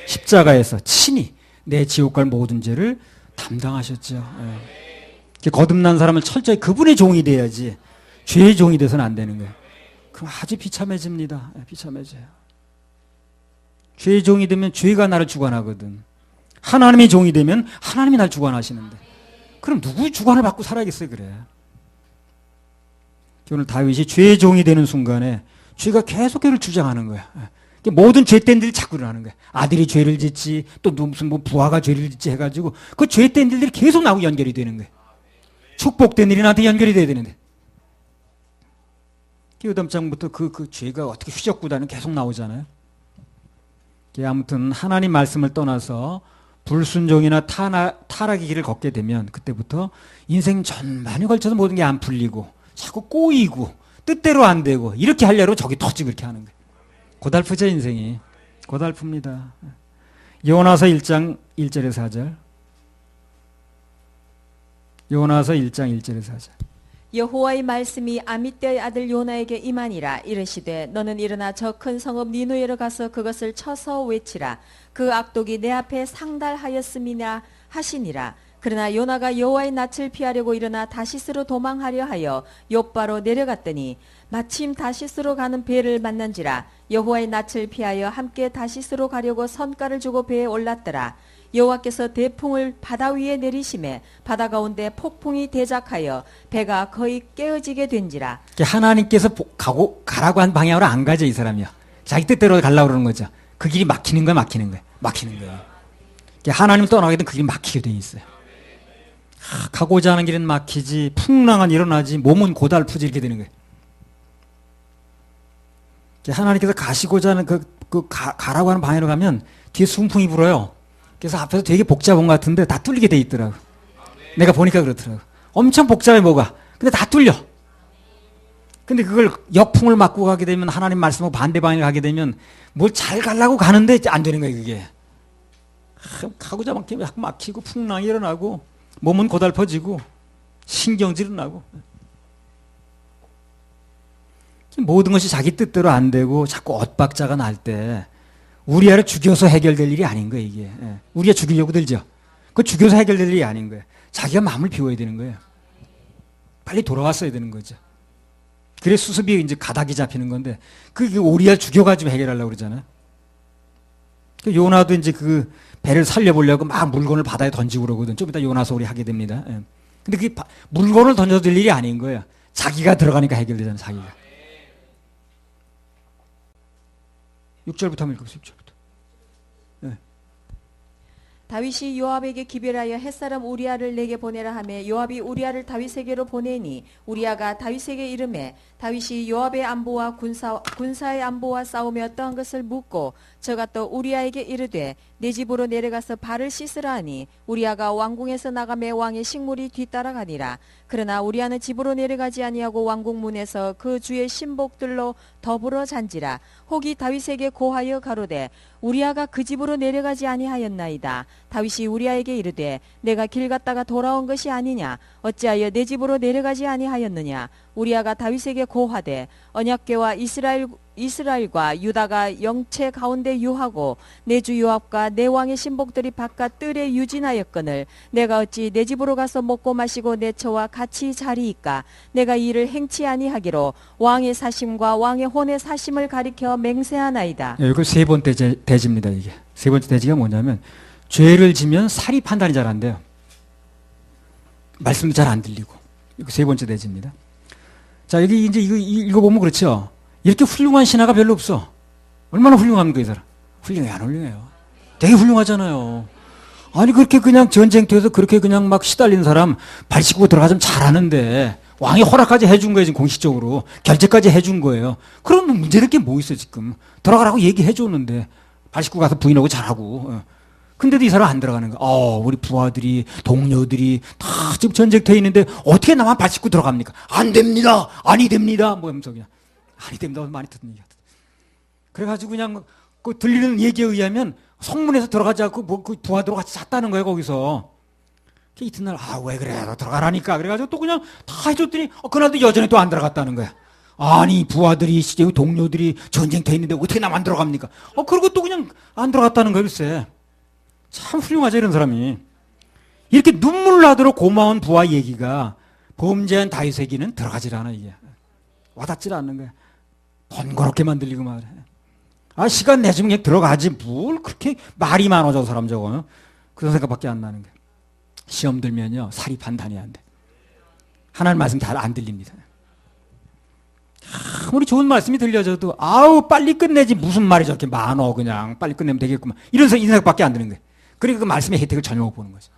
십자가에서 친히 내 지옥 갈 모든 죄를 담당하셨죠. 거듭난 사람은 철저히 그분의 종이 돼야지 죄의 종이 돼서는 안 되는 거예요. 그럼 아주 비참해집니다. 비참해져요. 죄의 종이 되면 죄가 나를 주관하거든. 하나님의 종이 되면 하나님이 나를 주관하시는데 그럼 누구의 주관을 받고 살아야겠어요. 그래. 오늘 다윗이 죄의 종이 되는 순간에 죄가 계속 그를 주장하는 거야. 모든 죄된 일이 자꾸 일어나는 거야. 아들이 죄를 짓지 또 무슨 뭐 부하가 죄를 짓지 해가지고 그 죄된 일들이 계속 나하고 연결이 되는 거야. 축복된 일이 나한테 연결이 돼야 되는데 요담장부터 그 죄가 어떻게 휘적구다는 계속 나오잖아요. 아무튼 하나님 말씀을 떠나서 불순종이나 타락의 길을 걷게 되면 그때부터 인생 전반에 걸쳐서 모든 게 안 풀리고 자꾸 꼬이고 뜻대로 안 되고 이렇게 하려고 저기 터지고 이렇게 하는 거예요. 고달프죠 인생이. 고달픕니다. 요나서 1장 1절에서 4절. 요나서 1장 1절에서 4절. 여호와의 말씀이 아미떼의 아들 요나에게 임하니라. 이르시되 너는 일어나 저 큰 성읍 니누에로 가서 그것을 쳐서 외치라. 그 악독이 내 앞에 상달하였음이냐 하시니라. 그러나 요나가 여호와의 낯을 피하려고 일어나 다시스로 도망하려 하여 욥바로 내려갔더니 마침 다시스로 가는 배를 만난지라. 여호와의 낯을 피하여 함께 다시스로 가려고 선가를 주고 배에 올랐더라. 여호와께서 대풍을 바다 위에 내리심에 바다 가운데 폭풍이 대작하여 배가 거의 깨어지게 된지라. 하나님께서 가라고 한 방향으로 안 가죠 이 사람이요. 자기 뜻대로 가려고 그러는 거죠. 그 길이 막히는 거야 막히는 거야. 막히는 거예요. 하나님 떠나게 되면 그 길이 막히게 돼 있어요. 가고자 하는 길은 막히지 풍랑은 일어나지 몸은 고달프지 이렇게 되는 거예요. 하나님께서 가시고자 하는 가라고 하는 방향으로 가면 뒤에 순풍이 불어요. 그래서 앞에서 되게 복잡한 것 같은데 다 뚫리게 돼 있더라고. 내가 보니까 그렇더라고. 엄청 복잡해 뭐가. 근데 다 뚫려. 근데 그걸 역풍을 맞고 가게 되면 하나님 말씀하고 반대 방향을 가게 되면 뭘 잘 가려고 가는데 안 되는 거예요 그게. 가고자 막히면 자꾸 막히고 풍랑이 일어나고 몸은 고달퍼지고 신경질은 나고 모든 것이 자기 뜻대로 안 되고 자꾸 엇박자가 날 때 우리아를 죽여서 해결될 일이 아닌 거예요 이게. 우리가 죽이려고 들죠. 그거 죽여서 해결될 일이 아닌 거예요. 자기가 마음을 비워야 되는 거예요. 빨리 돌아왔어야 되는 거죠. 그래 수습이 이제 가닥이 잡히는 건데 그게 우리아를 죽여가지고 해결하려고 그러잖아요. 요나도 이제 그 배를 살려보려고 막 물건을 바다에 던지고 그러거든. 좀 이따 요나 소리 하게 됩니다. 근데 그게 물건을 던져도 될 일이 아닌 거예요. 자기가 들어가니까 해결되잖아요. 자기가. 6절부터 한번 읽어보세요. 6절부터. 다윗이 요압에게 기별하여 햇사람 우리아를 내게 보내라 하매 요압이 우리아를 다윗에게로 보내니 우리아가 다윗에게 이르매 다윗이 요압의 안보와 군사의 안보와 싸움에 어떠한 것을 묻고 저가 또 우리아에게 이르되 내 집으로 내려가서 발을 씻으라 하니 우리아가 왕궁에서 나가매 왕의 식물이 뒤따라가니라. 그러나 우리아는 집으로 내려가지 아니하고 왕궁 문에서 그 주의 신복들로 더불어 잔지라. 혹이 다윗에게 고하여 가로되 우리아가 그 집으로 내려가지 아니하였나이다. 다윗이 우리아에게 이르되 내가 길 갔다가 돌아온 것이 아니냐 어찌하여 내 집으로 내려가지 아니하였느냐. 우리아가 다윗에게 고하되 언약궤와 이스라엘과 유다가 영체 가운데 유하고 내 주 요압과 내 왕의 신복들이 바깥 뜰에 유진하였거늘 내가 어찌 내 집으로 가서 먹고 마시고 내 처와 같이 자리이까. 내가 이 일을 행치 아니하기로 왕의 사심과 왕의 혼의 사심을 가리켜 맹세하나이다. 이거 세 번째 대지입니다. 이게 세 번째 대지가 뭐냐면 죄를 지면 사리 판단이 잘 안 돼요. 말씀도 잘 안 들리고. 이거 세 번째 대지입니다. 자, 여기 이제 이거 읽어보면 그렇죠. 이렇게 훌륭한 신하가 별로 없어. 얼마나 훌륭합니까, 이 사람? 훌륭해, 안 훌륭해요? 되게 훌륭하잖아요. 아니, 그렇게 그냥 전쟁터에서 그렇게 그냥 막 시달린 사람 발 씻고 들어가자면 잘하는데, 왕이 허락까지 해준 거예요, 지금 공식적으로. 결제까지 해준 거예요. 그럼 문제될 게 뭐 있어, 지금. 들어가라고 얘기해줬는데, 발 씻고 가서 부인하고 잘하고. 근데도 이 사람 안 들어가는 거야. 우리 부하들이, 동료들이 다 지금 전쟁터에 있는데 어떻게 나만 발 씻고 들어갑니까? 안 됩니다! 아니 됩니다! 뭐 하면서 그냥. 아니 됩니다. 많이 듣는 얘기 같아. 그래가지고 그냥 그 들리는 얘기에 의하면 성문에서 들어가지 않고 뭐 그 부하들하고 같이 잤다는 거예요, 거기서. 이튿날, 왜 그래? 너 들어가라니까. 그래가지고 또 그냥 다 해줬더니, 그날도 여전히 또 안 들어갔다는 거야. 아니, 부하들이, 동료들이 전쟁터에 있는데 어떻게 나만 안 들어갑니까? 그리고 또 그냥 안 들어갔다는 거야, 글쎄. 참 훌륭하죠, 이런 사람이. 이렇게 눈물 나도록 고마운 부하 얘기가 범죄한 다윗에게는 들어가질 않아, 이게. 와닿질 않는 거야. 번거롭게만 들리고 말해. 시간 내주면 그냥 들어가지. 뭘 그렇게 말이 많아, 저 사람 저거. 그런 생각밖에 안 나는 거야. 시험 들면요, 사리 판단이 안 돼. 하나님 말씀 잘 안 들립니다. 아무리 좋은 말씀이 들려줘도, 빨리 끝내지. 무슨 말이 저렇게 많어, 그냥. 빨리 끝내면 되겠구만. 이런 생각밖에 안 드는 거야. 그러니까 그 말씀의 혜택을 전혀 못 보는 거죠.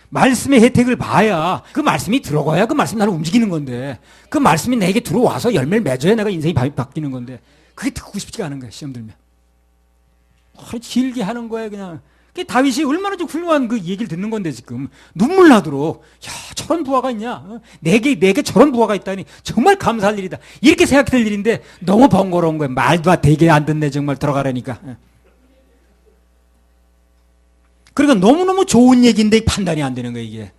말씀의 혜택을 봐야 그 말씀이 들어가야 그 말씀이 나를 움직이는 건데 그 말씀이 내게 들어와서 열매를 맺어야 내가 인생이 바뀌는 건데 그게 듣고 싶지가 않은 거야, 시험 들면. 길게 하는 거야, 그냥. 다윗이 얼마나 좀 훌륭한 그 얘기를 듣는 건데 지금 눈물 나도록 저런 부하가 있냐? 내게 저런 부하가 있다니 정말 감사할 일이다. 이렇게 생각될 일인데 너무 번거로운 거야. 말도 되게 안 듣네, 정말 들어가라니까. 그러니까 너무너무 좋은 얘기인데 판단이 안 되는 거예요, 이게.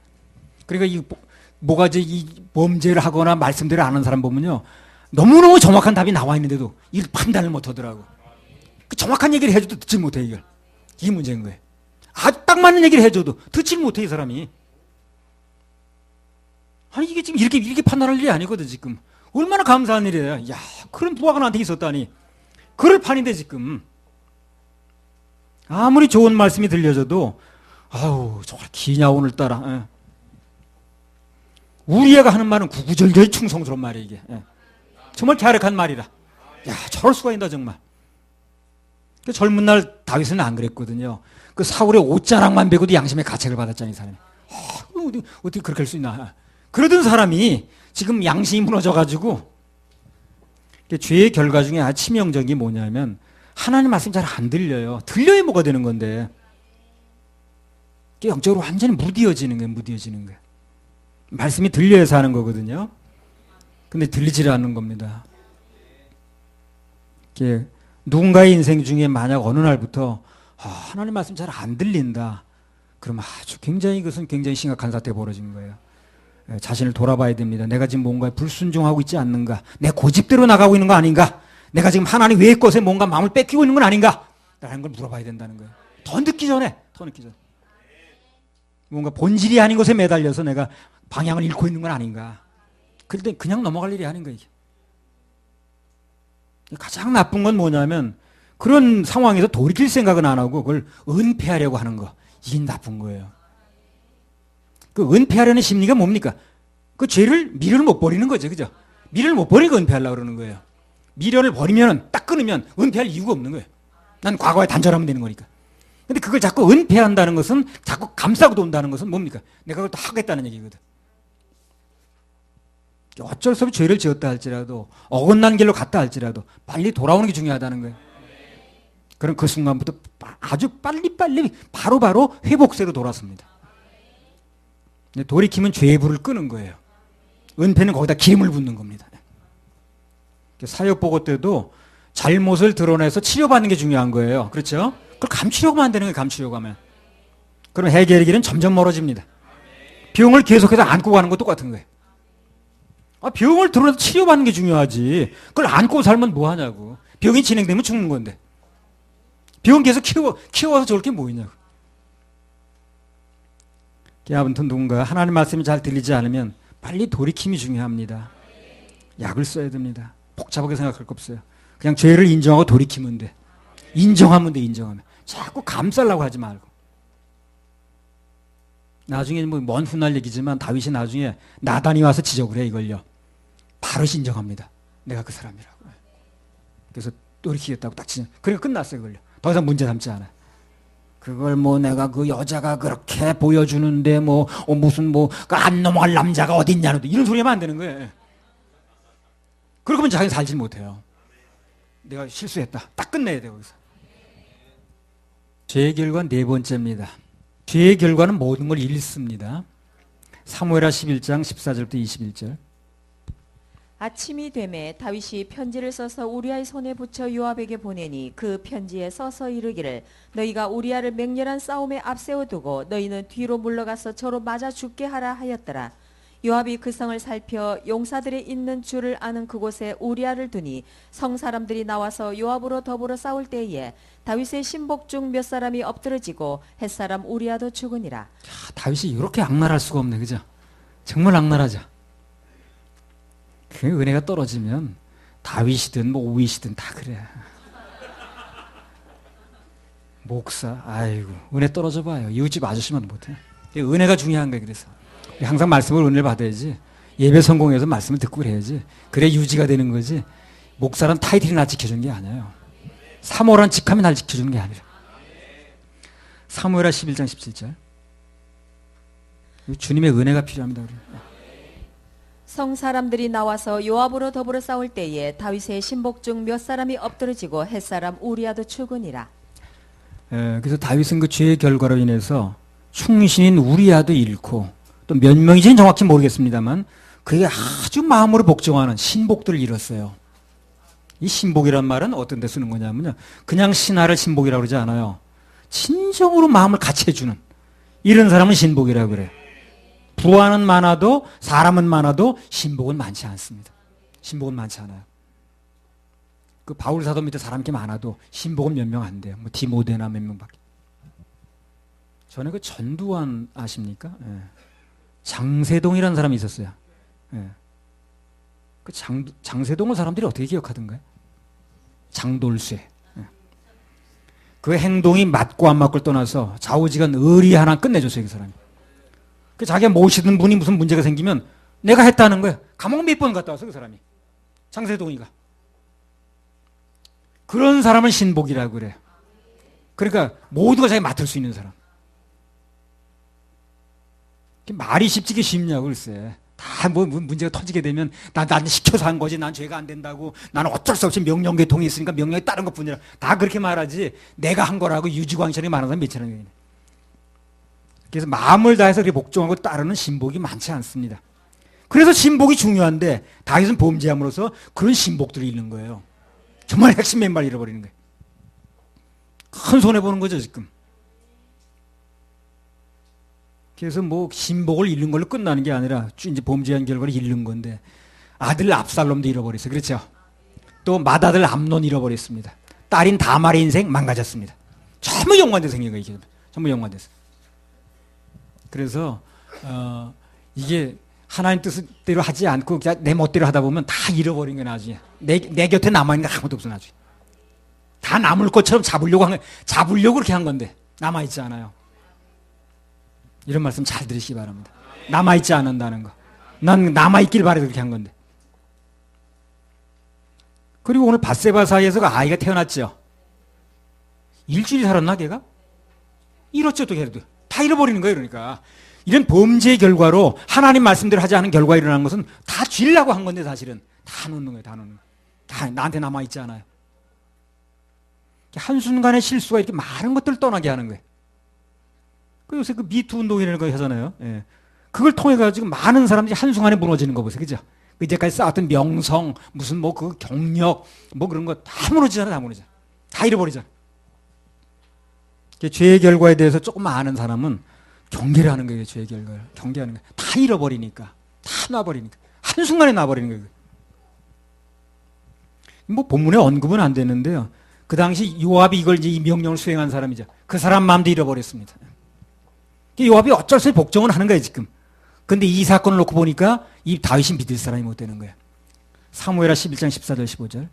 그러니까 이 범죄를 하거나 말씀대로 안 하는 사람 보면요. 너무너무 정확한 답이 나와 있는데도 이걸 판단을 못 하더라고. 그 정확한 얘기를 해줘도 듣지 못해, 이걸. 이게 문제인 거예요. 딱 맞는 얘기를 해줘도 듣지 못해, 이 사람이. 아니, 이게 지금 이렇게 판단할 일이 아니거든, 지금. 얼마나 감사한 일이야. 그런 부하가 나한테 있었다니. 그럴 판인데, 지금. 아무리 좋은 말씀이 들려줘도 정말 기냐 오늘따라. 우리애가 하는 말은 구구절절 충성스러운 말이야, 이게. 정말 갸륵한 말이라. 저럴 수가 있다, 정말. 젊은 날 다윗은 안 그랬거든요. 그 사울의 옷자락만 베고도 양심의 가책을 받았잖아요, 이 사람이. 어떻게 그렇게 할 수 있나. 그러던 사람이 지금 양심이 무너져가지고 죄의 결과 중에 아주 치명적인 게 뭐냐면 하나님 말씀 잘 안 들려요. 들려야 뭐가 되는 건데. 영적으로 완전히 무뎌지는 거예요. 말씀이 들려야 사는 거거든요. 근데 들리질 않는 겁니다. 누군가의 인생 중에 만약 어느 날부터 하나님 말씀 잘 안 들린다. 그러면 그것은 굉장히 심각한 사태가 벌어지는 거예요. 자신을 돌아봐야 됩니다. 내가 지금 뭔가에 불순종하고 있지 않는가? 내 고집대로 나가고 있는 거 아닌가? 내가 지금 하나님 외의 것에 뭔가 마음을 뺏기고 있는 건 아닌가? 라는 걸 물어봐야 된다는 거예요. 더 늦기 전에. 뭔가 본질이 아닌 것에 매달려서 내가 방향을 잃고 있는 건 아닌가? 그럴 땐 그냥 넘어갈 일이 아닌 거예요. 가장 나쁜 건 뭐냐면 그런 상황에서 돌이킬 생각은 안 하고 그걸 은폐하려고 하는 거. 이게 나쁜 거예요. 그 은폐하려는 심리가 뭡니까? 그 미련을 못 버리는 거죠. 그죠? 미련을 못 버리고 은폐하려고 그러는 거예요. 미련을 버리면 딱 끊으면 은폐할 이유가 없는 거예요. 난 과거에 단절하면 되는 거니까. 근데 그걸 자꾸 은폐한다는 것은, 자꾸 감싸고 돈다는 것은 뭡니까? 내가 그걸 또 하겠다는 얘기거든. 어쩔 수 없이 죄를 지었다 할지라도, 어긋난 길로 갔다 할지라도 빨리 돌아오는 게 중요하다는 거예요. 그럼 그 순간부터 아주 빨리빨리 바로바로 회복세로 돌아섭니다. 돌이키면 죄의 불을 끄는 거예요. 은폐는 거기다 기름을 붓는 겁니다. 사역보고 때도 잘못을 드러내서 치료받는 게 중요한 거예요. 그렇죠? 그걸 감추려고 하면 안 되는 거예요. 감추려고 하면. 그럼 해결의 길은 점점 멀어집니다. 병을 계속해서 안고 가는 것도 똑같은 거예요. 병을 드러내서 치료받는 게 중요하지. 그걸 안고 살면 뭐 하냐고. 병이 진행되면 죽는 건데. 병 계속 키워서 좋을 게 뭐 있냐고. 아무튼 누군가 하나님 말씀이 잘 들리지 않으면 빨리 돌이킴이 중요합니다. 약을 써야 됩니다. 복잡하게 생각할 거 없어요. 그냥 죄를 인정하고 돌이키면 돼. 인정하면 돼, 인정하면. 자꾸 감싸려고 하지 말고. 나중에 뭐 먼 훗날 얘기지만 다윗이 나중에 나단이 와서 지적을 해, 이걸요. 바로 인정합니다. 내가 그 사람이라고. 그래서 돌이키겠다고 딱 지적. 그러니까 끝났어요, 그걸요. 더 이상 문제 삼지 않아요. 그걸 뭐 내가 그 여자가 그렇게 보여주는데 무슨 그 안 넘어갈 남자가 어딨냐는 이런 소리 하면 안 되는 거예요. 그러면 자기는 살지 못해요. 내가 실수했다. 딱 끝내야 돼요, 거기서. 죄의 결과는 네 번째입니다. 죄의 결과는 모든 걸 잃습니다. 사무엘하 11장 14절부터 21절. 아침이 되매 다윗이 편지를 써서 우리아의 손에 붙여 요압에게 보내니 그 편지에 써서 이르기를 너희가 우리아를 맹렬한 싸움에 앞세워두고 너희는 뒤로 물러가서 저로 맞아 죽게 하라 하였더라. 요압이 그 성을 살펴 용사들이 있는 줄을 아는 그곳에 우리아를 두니 성 사람들이 나와서 요압으로 더불어 싸울 때에 다윗의 신복 중 몇 사람이 엎드러지고 햇사람 우리아도 죽으니라. 다윗이 이렇게 악랄할 수가 없네, 그죠? 정말 악랄하죠. 그 은혜가 떨어지면 다윗이든 우윗이든 다 그래. 목사, 아이고 은혜 떨어져 봐요. 이웃집 아저씨만 못해. 은혜가 중요한 거예요. 그래서 항상 말씀을 은혜를 받아야지. 예배 성공해서 말씀을 듣고 그래야지. 그래 유지가 되는 거지. 목사란 타이틀이 날 지켜주는 게 아니에요. 사모란 직함이 날 지켜주는 게 아니라. 사무엘하 11장 17절. 주님의 은혜가 필요합니다. 성 사람들이 나와서 요압으로 더불어 싸울 때에 다윗의 신복 중 몇 사람이 엎드러지고 햇사람 우리아도 죽으니라. 그래서 다윗은 그 죄의 결과로 인해서 충신인 우리아도 잃고 또 몇 명인지는 정확히 모르겠습니다만 그게 아주 마음으로 복종하는 신복들을 잃었어요. 이 신복이란 말은 어떤 데 쓰는 거냐면요. 그냥 신하를 신복이라고 그러지 않아요. 진정으로 마음을 같이 해주는 이런 사람은 신복이라고 그래요. 부하는 많아도 사람은 많아도 신복은 많지 않습니다. 신복은 많지 않아요. 그 바울 사도 밑에 사람 이렇게 많아도 신복은 몇 명 안 돼요. 뭐 디모데나 몇 명밖에. 전에 그 전두환 아십니까? 예. 장세동이라는 사람이 있었어요. 예. 그 장세동을 사람들이 어떻게 기억하던가요? 장돌쇠. 예. 그 행동이 맞고 안 맞고를 떠나서 좌우지간 의리 하나 끝내줬어요, 그 사람이. 그 자기가 모시던 분이 무슨 문제가 생기면 내가 했다는 거야. 감옥 몇 번 갔다 왔어, 그 사람이. 장세동이가. 그런 사람을 신복이라고 그래요. 그러니까 모두가 자기 맡을 수 있는 사람. 말이 쉽지게 쉽냐고 글쎄. 다 뭐 문제가 터지게 되면 난 시켜서 한 거지. 난 죄가 안 된다고. 나는 어쩔 수 없이 명령계통이 있으니까 명령에 따른 것뿐이라. 다 그렇게 말하지. 내가 한 거라고 유지광천이 말하는 사람 몇천원 명이네. 그래서 마음을 다해서 그렇게 복종하고 따르는 신복이 많지 않습니다. 그래서 신복이 중요한데 다윗은 범죄함으로써 그런 신복들을 잃는 거예요. 정말 핵심 멤버를 잃어버리는 거예요. 큰 손해보는 거죠, 지금. 그래서 뭐 신복을 잃는 걸로 끝나는 게 아니라 이제 범죄한 결과를 잃는 건데 아들 압살롬도 잃어버렸어요. 그렇죠? 또 맏아들 암논 잃어버렸습니다. 딸인 다말의 인생 망가졌습니다. 전부 연관돼서 생긴 거예요. 전부 연관돼서. 그래서 이게 하나님 뜻대로 하지 않고 그냥 내 멋대로 하다 보면 다 잃어버린 거예요. 나중에 내 곁에 남아있는 게 아무도 없어. 나중에 다 남을 것처럼 잡으려고 한 거예요. 잡으려고 그렇게 한 건데 남아있지 않아요. 이런 말씀 잘 들으시기 바랍니다. 남아있지 않는다는 거. 난 남아있길 바라서 그렇게 한 건데. 그리고 오늘 밧세바 사이에서 그 아이가 태어났죠. 일주일이 살았나 걔가? 잃었죠, 또 걔도. 다 잃어버리는 거예요, 그러니까. 이런 범죄의 결과로 하나님 말씀대로 하지 않은 결과가 일어나는 것은 다 쥐려고 한 건데 사실은 다 놓는 거예요, 다 놓는 거예요. 다 나한테 남아있지 않아요. 한순간의 실수가 이렇게 많은 것들을 떠나게 하는 거예요. 요새 그 미투 운동이라는 거 하잖아요. 예. 그걸 통해 가지고 많은 사람들이 한순간에 무너지는 거 보세요. 그죠? 이제까지 쌓았던 명성, 무슨 뭐 그 경력, 뭐 그런 거 다 무너지잖아, 다 무너져. 다 잃어버리잖아. 죄의 결과에 대해서 조금 아는 사람은 경계를 하는 거예요, 죄의 결과를. 경계하는 거예요. 다 잃어버리니까. 다 놔버리니까. 한순간에 놔버리는 거예요. 뭐 본문에 언급은 안 되는데요. 그 당시 요압이 이걸 이제 이 명령을 수행한 사람이죠. 그 사람 마음도 잃어버렸습니다. 요압이 어쩔 수 없이 복종은 하는 거예요, 지금. 근데 이 사건을 놓고 보니까 이 다윗이 믿을 사람이 못 되는 거예요. 사무엘하 11장 14절 15절.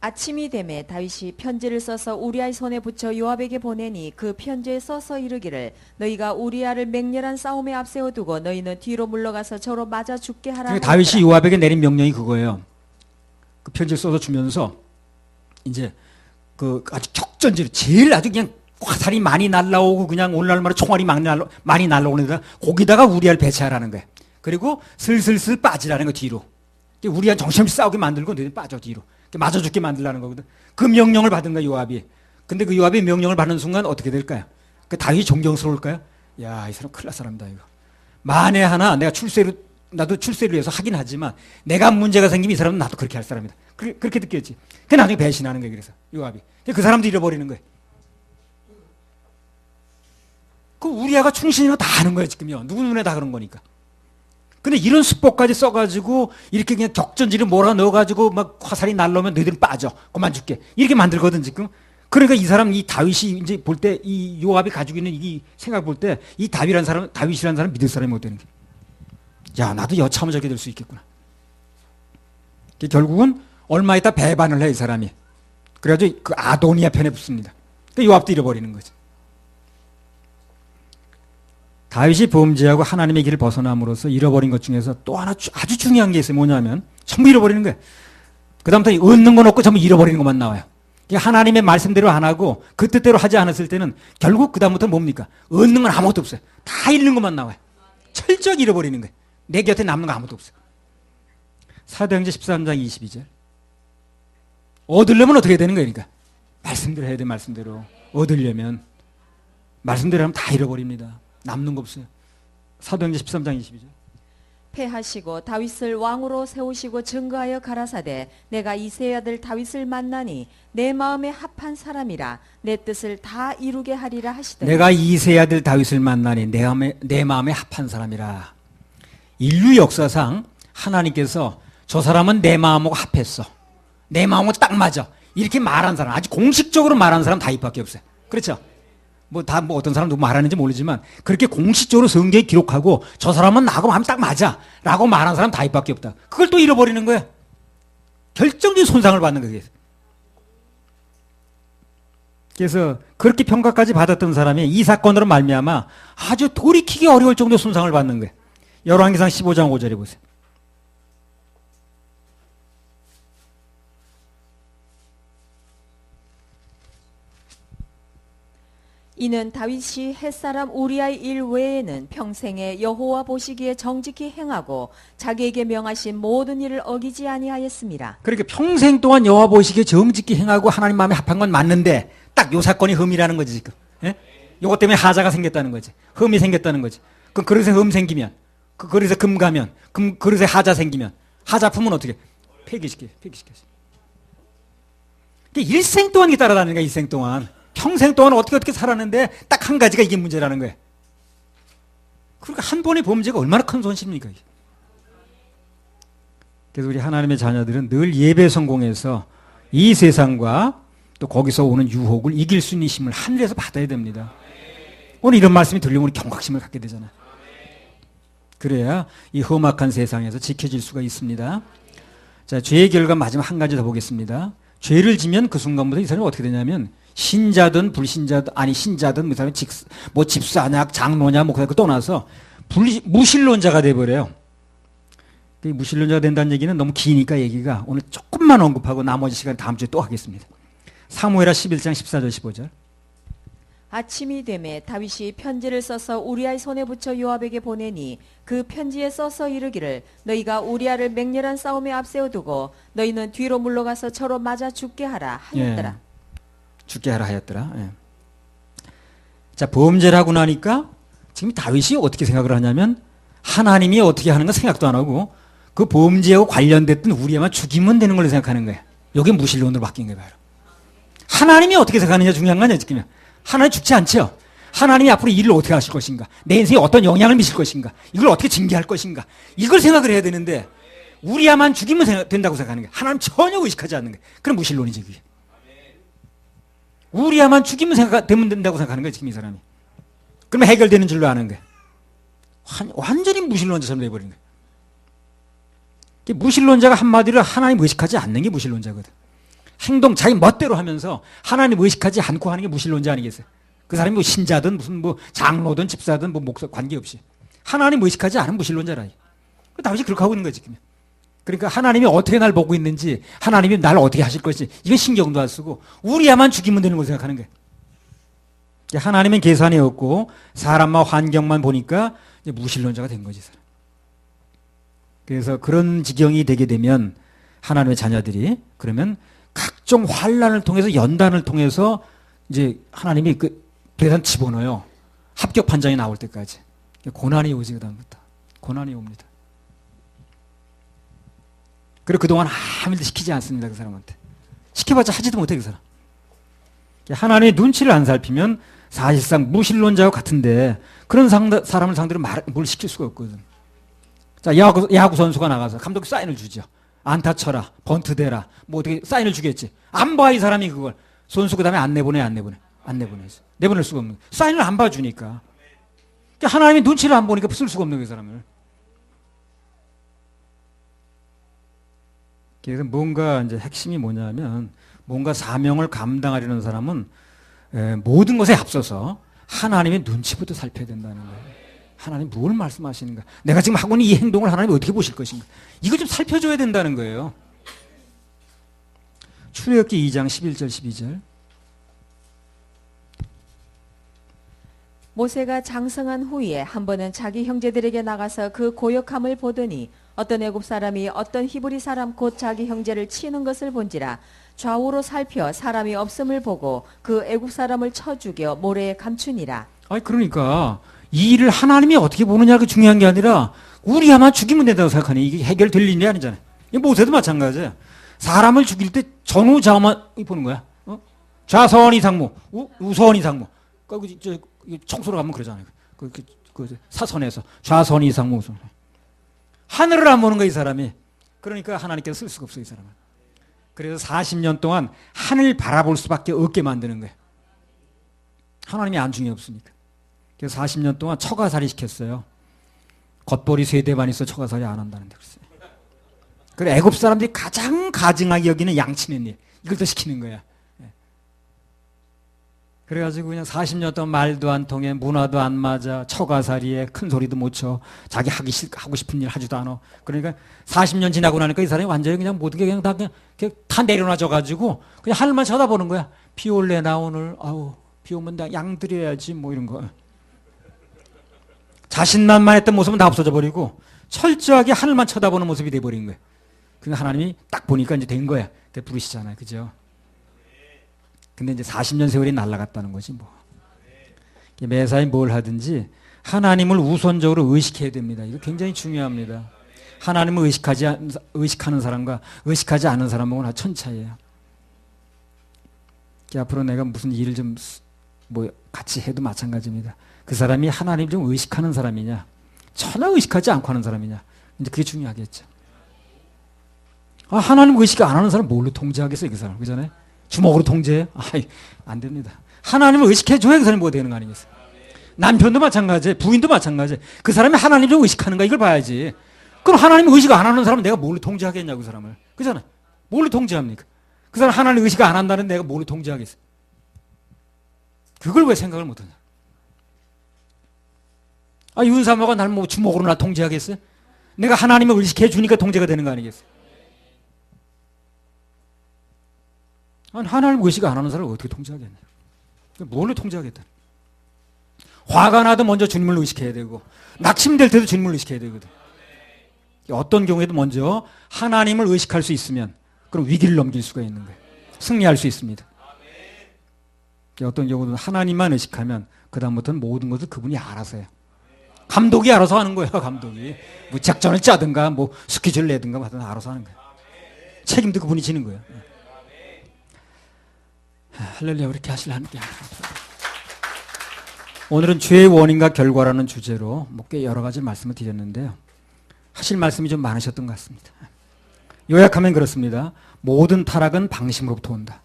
아침이 되매 다윗이 편지를 써서 우리아의 손에 붙여 요압에게 보내니 그 편지에 써서 이르기를 너희가 우리아를 맹렬한 싸움에 앞세워 두고 너희는 뒤로 물러가서 저로 맞아 죽게 하라. 그러니까 다윗이 요압에게 내린 명령이 그거예요. 그 편지를 써서 주면서 이제 그 아주 격전지로 제일 아주 그냥 화살이 많이 날라오고 그냥 오늘날마다 총알이 많이 날라오는 데다 거기다가 우리아를 배치하라는 거예요. 그리고 슬슬슬 빠지라는 거 뒤로. 우리아 정신없이 싸우게 만들고 너희들 빠져 뒤로. 맞아 죽게 만들라는 거거든. 그 명령을 받은 거야 요압이. 근데 그 요압이 명령을 받는 순간 어떻게 될까요? 그 다윗이 존경스러울까요? 야, 이 사람 큰일 날 사람이다 이거. 만에 하나 내가 나도 출세를 위해서 하긴 하지만 내가 문제가 생기면 이 사람은 나도 그렇게 할 사람이다. 그렇게 느꼈지. 그 나중에 배신하는 거예요. 그래서 요압이. 그 사람도 잃어버리는 거예요. 그 우리아가 충신이라고 다 아는 거예요 지금요. 누구 눈에 다 그런 거니까. 근데 이런 수법까지 써가지고 이렇게 그냥 격전지를 몰아 넣어가지고 막 화살이 날라오면 너희들은 빠져. 그만 줄게. 이렇게 만들거든 지금. 그러니까 이 사람 이 다윗이 이제 볼 때 이 요압이 가지고 있는 이 생각 볼 때 이 다윗이라는 사람 믿을 사람이 못 되는 게. 야, 나도 여차하면 저렇게 될 수 있겠구나. 결국은 얼마 있다 배반을 해 이 사람이. 그래가지고 그 아도니아 편에 붙습니다. 그 요압도 잃어버리는 거지. 다윗이 범죄하고 하나님의 길을 벗어남으로써 잃어버린 것 중에서 또 하나 아주 중요한 게 있어요. 뭐냐면 전부 잃어버리는 거예요. 그 다음부터 얻는 건 없고 전부 잃어버리는 것만 나와요. 하나님의 말씀대로 안 하고 그 뜻대로 하지 않았을 때는 결국 그 다음부터는 뭡니까? 얻는 건 아무것도 없어요. 다 잃는 것만 나와요. 철저히 잃어버리는 거예요. 내 곁에 남는 거 아무것도 없어요. 사도행전 13장 22절. 얻으려면 어떻게 되는 거예요? 그러니까 말씀대로 해야 돼. 말씀대로 얻으려면 말씀대로 하면 다 잃어버립니다. 남는 거 없어요. 사도행전 13장 22절. 패하시고 다윗을 왕으로 세우시고 증거하여 가라사대 내가 이새의 아들 다윗을 만나니 내 마음에 합한 사람이라 내 뜻을 다 이루게 하리라 하시더니 내가 이새의 아들 다윗을 만나니 내 마음에 합한 사람이라. 인류 역사상 하나님께서 저 사람은 내 마음하고 합했어. 내 마음하고 딱 맞아. 이렇게 말한 사람, 아주 공식적으로 말한 사람 다윗밖에 없어요. 그렇죠? 뭐 어떤 사람 누구 말하는지 모르지만 그렇게 공식적으로 성경에 기록하고 저 사람은 나하고 마음이 딱 맞아 라고 말한 사람 다윗밖에 없다. 그걸 또 잃어버리는 거야. 결정적인 손상을 받는 거예요. 그래서 그렇게 평가까지 받았던 사람이 이 사건으로 말미암아 아주 돌이키기 어려울 정도의 손상을 받는 거예요. 열왕기상 15장 5절에 보세요. 이는 다윗이 햇사람 우리아의 일 외에는 평생에 여호와 보시기에 정직히 행하고 자기에게 명하신 모든 일을 어기지 아니하였습니다. 그러니까 평생 동안 여호와 보시기에 정직히 행하고 하나님 마음에 합한 건 맞는데 딱 요 사건이 흠이라는 거지 지금. 예? 요것 때문에 하자가 생겼다는 거지. 흠이 생겼다는 거지. 그 그릇에 흠 생기면, 그 그릇에 금 가면, 그릇에 하자 생기면 하자 품은 어떻게? 폐기시켜. 일생 동안 이게 따라다니는 거야. 일생 동안. 평생 동안 어떻게 살았는데 딱 한 가지가 이게 문제라는 거예요. 그러니까 한 번의 범죄가 얼마나 큰 손실입니까? 그래서 우리 하나님의 자녀들은 늘 예배 성공해서 이 세상과 또 거기서 오는 유혹을 이길 수 있는 힘을 하늘에서 받아야 됩니다. 오늘 이런 말씀이 들리면 우리 경각심을 갖게 되잖아요. 그래야 이 험악한 세상에서 지켜질 수가 있습니다. 자, 죄의 결과 마지막 한 가지 더 보겠습니다. 죄를 지면 그 순간부터 이 사람이 어떻게 되냐면 신자든 불신자든 아니 신자든 그 사람이 뭐 집사냐 장로냐 뭐 그거 떠나서 무신론자가 돼버려요. 무신론자가 된다는 얘기는 너무 기니까 얘기가 오늘 조금만 언급하고 나머지 시간 다음 주에 또 하겠습니다. 사무엘하 11장 14절 15절. 아침이 되매 다윗이 편지를 써서 우리아의 손에 붙여 요압에게 보내니 그 편지에 써서 이르기를 너희가 우리아를 맹렬한 싸움에 앞세워두고 너희는 뒤로 물러가서 저로 맞아 죽게 하라 하였더라. 예. 죽게 하라 하였더라. 예. 자, 범죄를 하고 나니까 지금 다윗이 어떻게 생각을 하냐면 하나님이 어떻게 하는 건 생각도 안 하고 그 범죄하고 관련됐던 우리야만 죽이면 되는 걸로 생각하는 거야. 이게 무신론으로 바뀐 거예요. 바로. 하나님이 어떻게 생각하느냐 중요한 거 아니야 지금. 하나님 죽지 않죠. 하나님이 앞으로 일을 어떻게 하실 것인가, 내 인생에 어떤 영향을 미칠 것인가, 이걸 어떻게 징계할 것인가, 이걸 생각을 해야 되는데 우리야만 죽이면 된다고 생각하는 거야. 하나님 전혀 의식하지 않는 거야. 그럼 무신론이지 그게. 우리야만 죽이면 되면 된다고 생각하는 거야 지금 이 사람이. 그러면 해결되는 줄로 아는 거야. 완전히 무신론자처럼 돼버린 거야. 무신론자가 한마디로 하나님 의식하지 않는 게 무신론자거든. 행동 자기 멋대로 하면서 하나님 의식하지 않고 하는 게 무신론자 아니겠어요? 그 사람이 뭐 신자든 무슨 뭐 장로든 집사든 뭐 목사 관계없이 하나님 의식하지 않은 무신론자라. 다윗이 그렇게 하고 있는 거지 지금. 그러니까 하나님이 어떻게 날 보고 있는지, 하나님이 날 어떻게 하실 것인지 이건 신경도 안 쓰고 우리야만 죽이면 되는 걸 생각하는 거예요. 하나님은 계산이 없고 사람과 환경만 보니까 이제 무신론자가 된 거지. 사람. 그래서 그런 지경이 되게 되면 하나님의 자녀들이 그러면 각종 환란을 통해서 연단을 통해서 이제 하나님이 그 불에다 집어넣어요. 합격 판정이 나올 때까지. 고난이 오지 그다음부터. 고난이 옵니다. 그리고 그동안 아무 일도 시키지 않습니다. 그 사람한테. 시켜봤자 하지도 못해 그 사람. 하나님의 눈치를 안 살피면 사실상 무신론자와 같은데 그런 사람을 상대로 뭘 시킬 수가 없거든. 자, 야구 선수가 나가서 감독이 사인을 주죠. 안타 쳐라, 번트 대라, 뭐 어떻게 사인을 주겠지. 안 봐 이 사람이 그걸. 선수 그 다음에 안 내보내지. 내보낼 수가 없는 거야. 사인을 안 봐주니까. 하나님이 눈치를 안 보니까 쓸 수가 없는 거야 이 사람을. 그래서 뭔가 이제 핵심이 뭐냐면 뭔가 사명을 감당하려는 사람은 모든 것에 앞서서 하나님의 눈치부터 살펴야 된다는 거예요. 하나님 뭘 말씀하시는가? 내가 지금 하고 있는 이 행동을 하나님이 어떻게 보실 것인가? 이걸 좀 살펴줘야 된다는 거예요. 출애굽기 2장 11절 12절. 모세가 장성한 후에 한 번은 자기 형제들에게 나가서 그 고역함을 보더니 어떤 애굽 사람이 어떤 히브리 사람 곧 자기 형제를 치는 것을 본지라. 좌우로 살펴 사람이 없음을 보고 그 애굽 사람을 쳐 죽여 모래에 감추니라. 아니 그러니까 이 일을 하나님이 어떻게 보느냐가 중요한 게 아니라 우리야만 죽이면 된다고 생각하니 이게 해결될 일이 아니잖아요. 모세도 마찬가지예요. 사람을 죽일 때 전후 좌우만 보는 거야. 좌선 이상무, 우선 이상무. 청소로 가면 그러잖아요. 사선에서 좌선 이상무 우선. 하늘을 안 보는 거야 이 사람이. 그러니까 하나님께서 쓸 수가 없어요 이 사람은. 그래서 40년 동안 하늘 바라볼 수밖에 없게 만드는 거예요. 하나님이 안중에 없으니까. 그래서 40년 동안 처가살이 시켰어요. 겉벌이 세대만 있어 처가살이 안 한다는데 그랬어요. 그래 애굽 사람들이 가장 가증하게 여기는 양치는 일 이걸 더 시키는 거야. 그래가지고 그냥 40년 동안 말도 안 통해 문화도 안 맞아 처가살이에 큰 소리도 못 쳐 자기 하고 싶은 일 하지도 않아. 그러니까 40년 지나고 나니까 이 사람이 완전히 그냥 모든 게 그냥 다 내려놔져가지고 그냥 하늘만 쳐다보는 거야. 비 올래 나 오늘 아우 비 오면 나 양 드려야지 뭐 이런 거. 자신만만 했던 모습은 다 없어져 버리고 철저하게 하늘만 쳐다보는 모습이 돼버린 거예요. 그러니까 하나님이 딱 보니까 이제 된 거야. 부르시잖아요. 그죠? 근데 이제 40년 세월이 날아갔다는 거지 뭐. 매사에 뭘 하든지 하나님을 우선적으로 의식해야 됩니다. 이거 굉장히 중요합니다. 하나님을 의식하는 사람과 의식하지 않은 사람은 천차예요. 앞으로 내가 무슨 일을 좀 뭐 같이 해도 마찬가지입니다. 그 사람이 하나님을 좀 의식하는 사람이냐, 전혀 의식하지 않고 하는 사람이냐, 이제 그게 중요하겠죠. 하나님 의식 안 하는 사람 뭘로 통제하겠어요, 그 사람. 그잖아요? 주먹으로 통제해? 안 됩니다. 하나님을 의식해줘야 그 사람이 뭐가 되는 거 아니겠어요? 남편도 마찬가지, 부인도 마찬가지. 그 사람이 하나님을 의식하는가 이걸 봐야지. 그럼 하나님 의식 안 하는 사람은 내가 뭘로 통제하겠냐고, 그 사람을. 그잖아요? 뭘로 통제합니까? 그 사람 하나님 의식 안 한다는 내가 뭘로 통제하겠어요? 그걸 왜 생각을 못 하냐? 윤사모가 날 뭐 주먹으로 나 통제하겠어요? 내가 하나님을 의식해 주니까 통제가 되는 거 아니겠어요? 하나님 의식 안 하는 사람을 어떻게 통제하겠냐? 뭘로 통제하겠다? 화가 나도 먼저 주님을 의식해야 되고 낙심될 때도 주님을 의식해야 되거든. 어떤 경우에도 먼저 하나님을 의식할 수 있으면 그럼 위기를 넘길 수가 있는 거예요. 승리할 수 있습니다. 어떤 경우는 하나님만 의식하면 그 다음부터는 모든 것을 그분이 알아서 해요. 감독이 알아서 하는 거예요. 감독이 뭐 작전을 짜든가 뭐 스케줄을 내든가 하든 알아서 하는 거예요. 책임도 그분이 지는 거예요. 할렐루야. 그렇게 하시려는 게 오늘은 죄의 원인과 결과라는 주제로 꽤 여러 가지 말씀을 드렸는데요. 하실 말씀이 좀 많으셨던 것 같습니다. 요약하면 그렇습니다. 모든 타락은 방심으로부터 온다.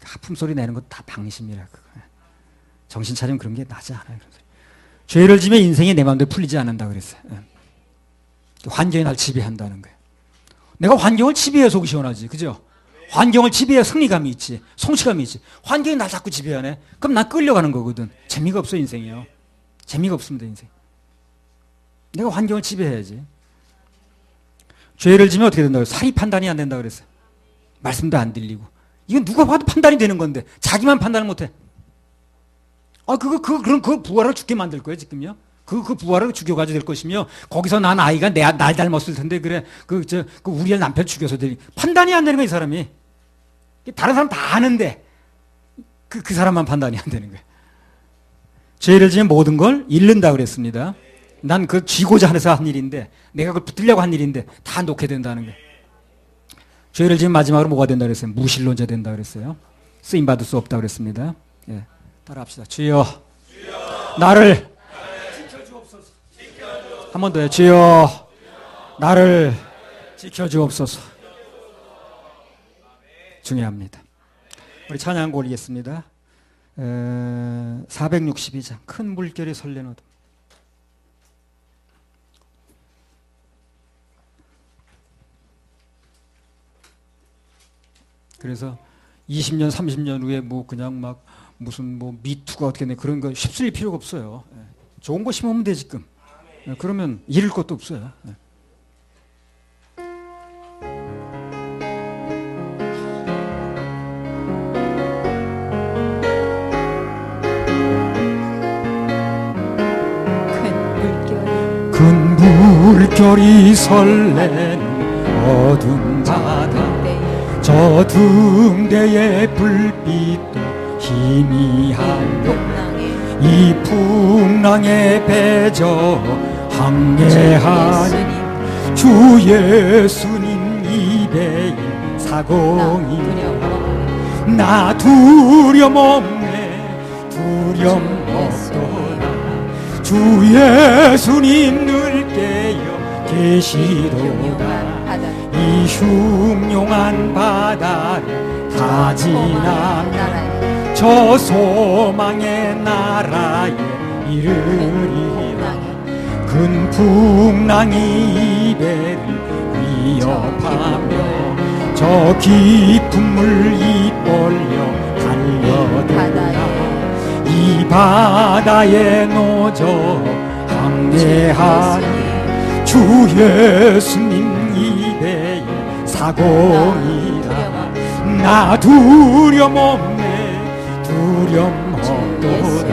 하품 소리 내는 것 다 방심이라. 정신 차리면 그런 게 나지 않아요. 죄를 지면 인생이 내 마음대로 풀리지 않는다 그랬어요. 환경이 날 지배한다는 거예요. 내가 환경을 지배해야 속이 시원하지. 그죠? 환경을 지배해야 승리감이 있지. 성취감이 있지. 환경이 날 자꾸 지배하네. 그럼 난 끌려가는 거거든. 재미가 없어 인생이요. 재미가 없습니다 인생. 내가 환경을 지배해야지. 죄를 지면 어떻게 된다고 그랬어요? 사리 판단이 안 된다고 그랬어요. 말씀도 안 들리고. 이건 누가 봐도 판단이 되는 건데 자기만 판단을 못해. 그럼 그 부활을 죽게 만들 거예요 지금요. 그 부활을 죽여가지고 될 것이며 거기서 난 아이가 날 닮았을 텐데 그래 그 우리의 남편 죽여서 될 판단이 안 되는 거예요 이 사람이. 다른 사람 다 아는데 그 사람만 판단이 안 되는 거예요. 죄를 지면 모든 걸 잃는다 그랬습니다. 난 그 쥐고자 해서 한 일인데 내가 그걸 붙들려고 한 일인데 다 놓게 된다는 거예요. 죄를 지면 마지막으로 뭐가 된다 그랬어요? 무신론자 된다 그랬어요. 쓰임 받을 수 없다 그랬습니다. 예, 따라합시다. 주여, 나를 지켜주옵소서. 한 번 더요. 주여, 나를 지켜주옵소서. 중요합니다. 우리 찬양 올리겠습니다. 462장 큰 물결이 설레노도. 그래서 20년, 30년 후에 그냥 무슨 미투가 어떻게 돼 그런 거 휩쓸릴 필요가 없어요. 좋은 거 심으면 돼 지금. 그러면 잃을 것도 없어요. 큰 물결이 설레는 어두운 바다 저 등대의 불빛도 희미하며 이 풍랑에 배저 항해하니 주 예수님 입에 사공이라 나 두려움 없네 두려움 없도다 주 예수님 늘 깨어 계시도다 이 흉흉한 바다를 다 지나면 저 소망의 나라에 이르리라 큰 풍랑이 배를 위협하며 저 깊은 물 입벌려 달려들라 이 바다에 노저 항해하니 주 예수님 입에 사공이라 나 두려움 없네 두려움 없도다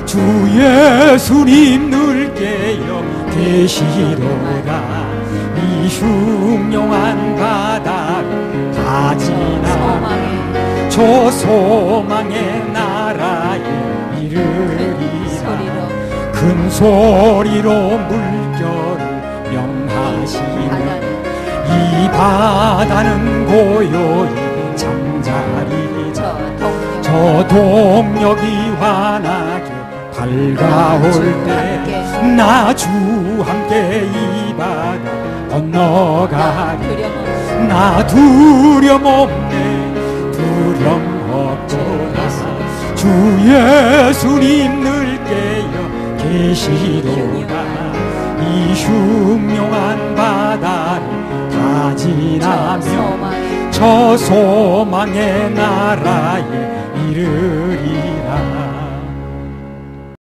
주 예수님 늘 깨어 계시도다 이 흉흉한 바다를 다 지나 저 소망의 나라에 이르리라 큰 소리로 물결을 명하시니 이 바다는 고요히 잠자리라 저 동력이 환하게 밝아올 때 나 주 함께 이 바다 건너가리 나 두려움 없네 두려움 없도다 주 예수님 늘 깨어 계시도다 이 흉흉한 바다를 다 지나며 저 소망의 나라에 이르리라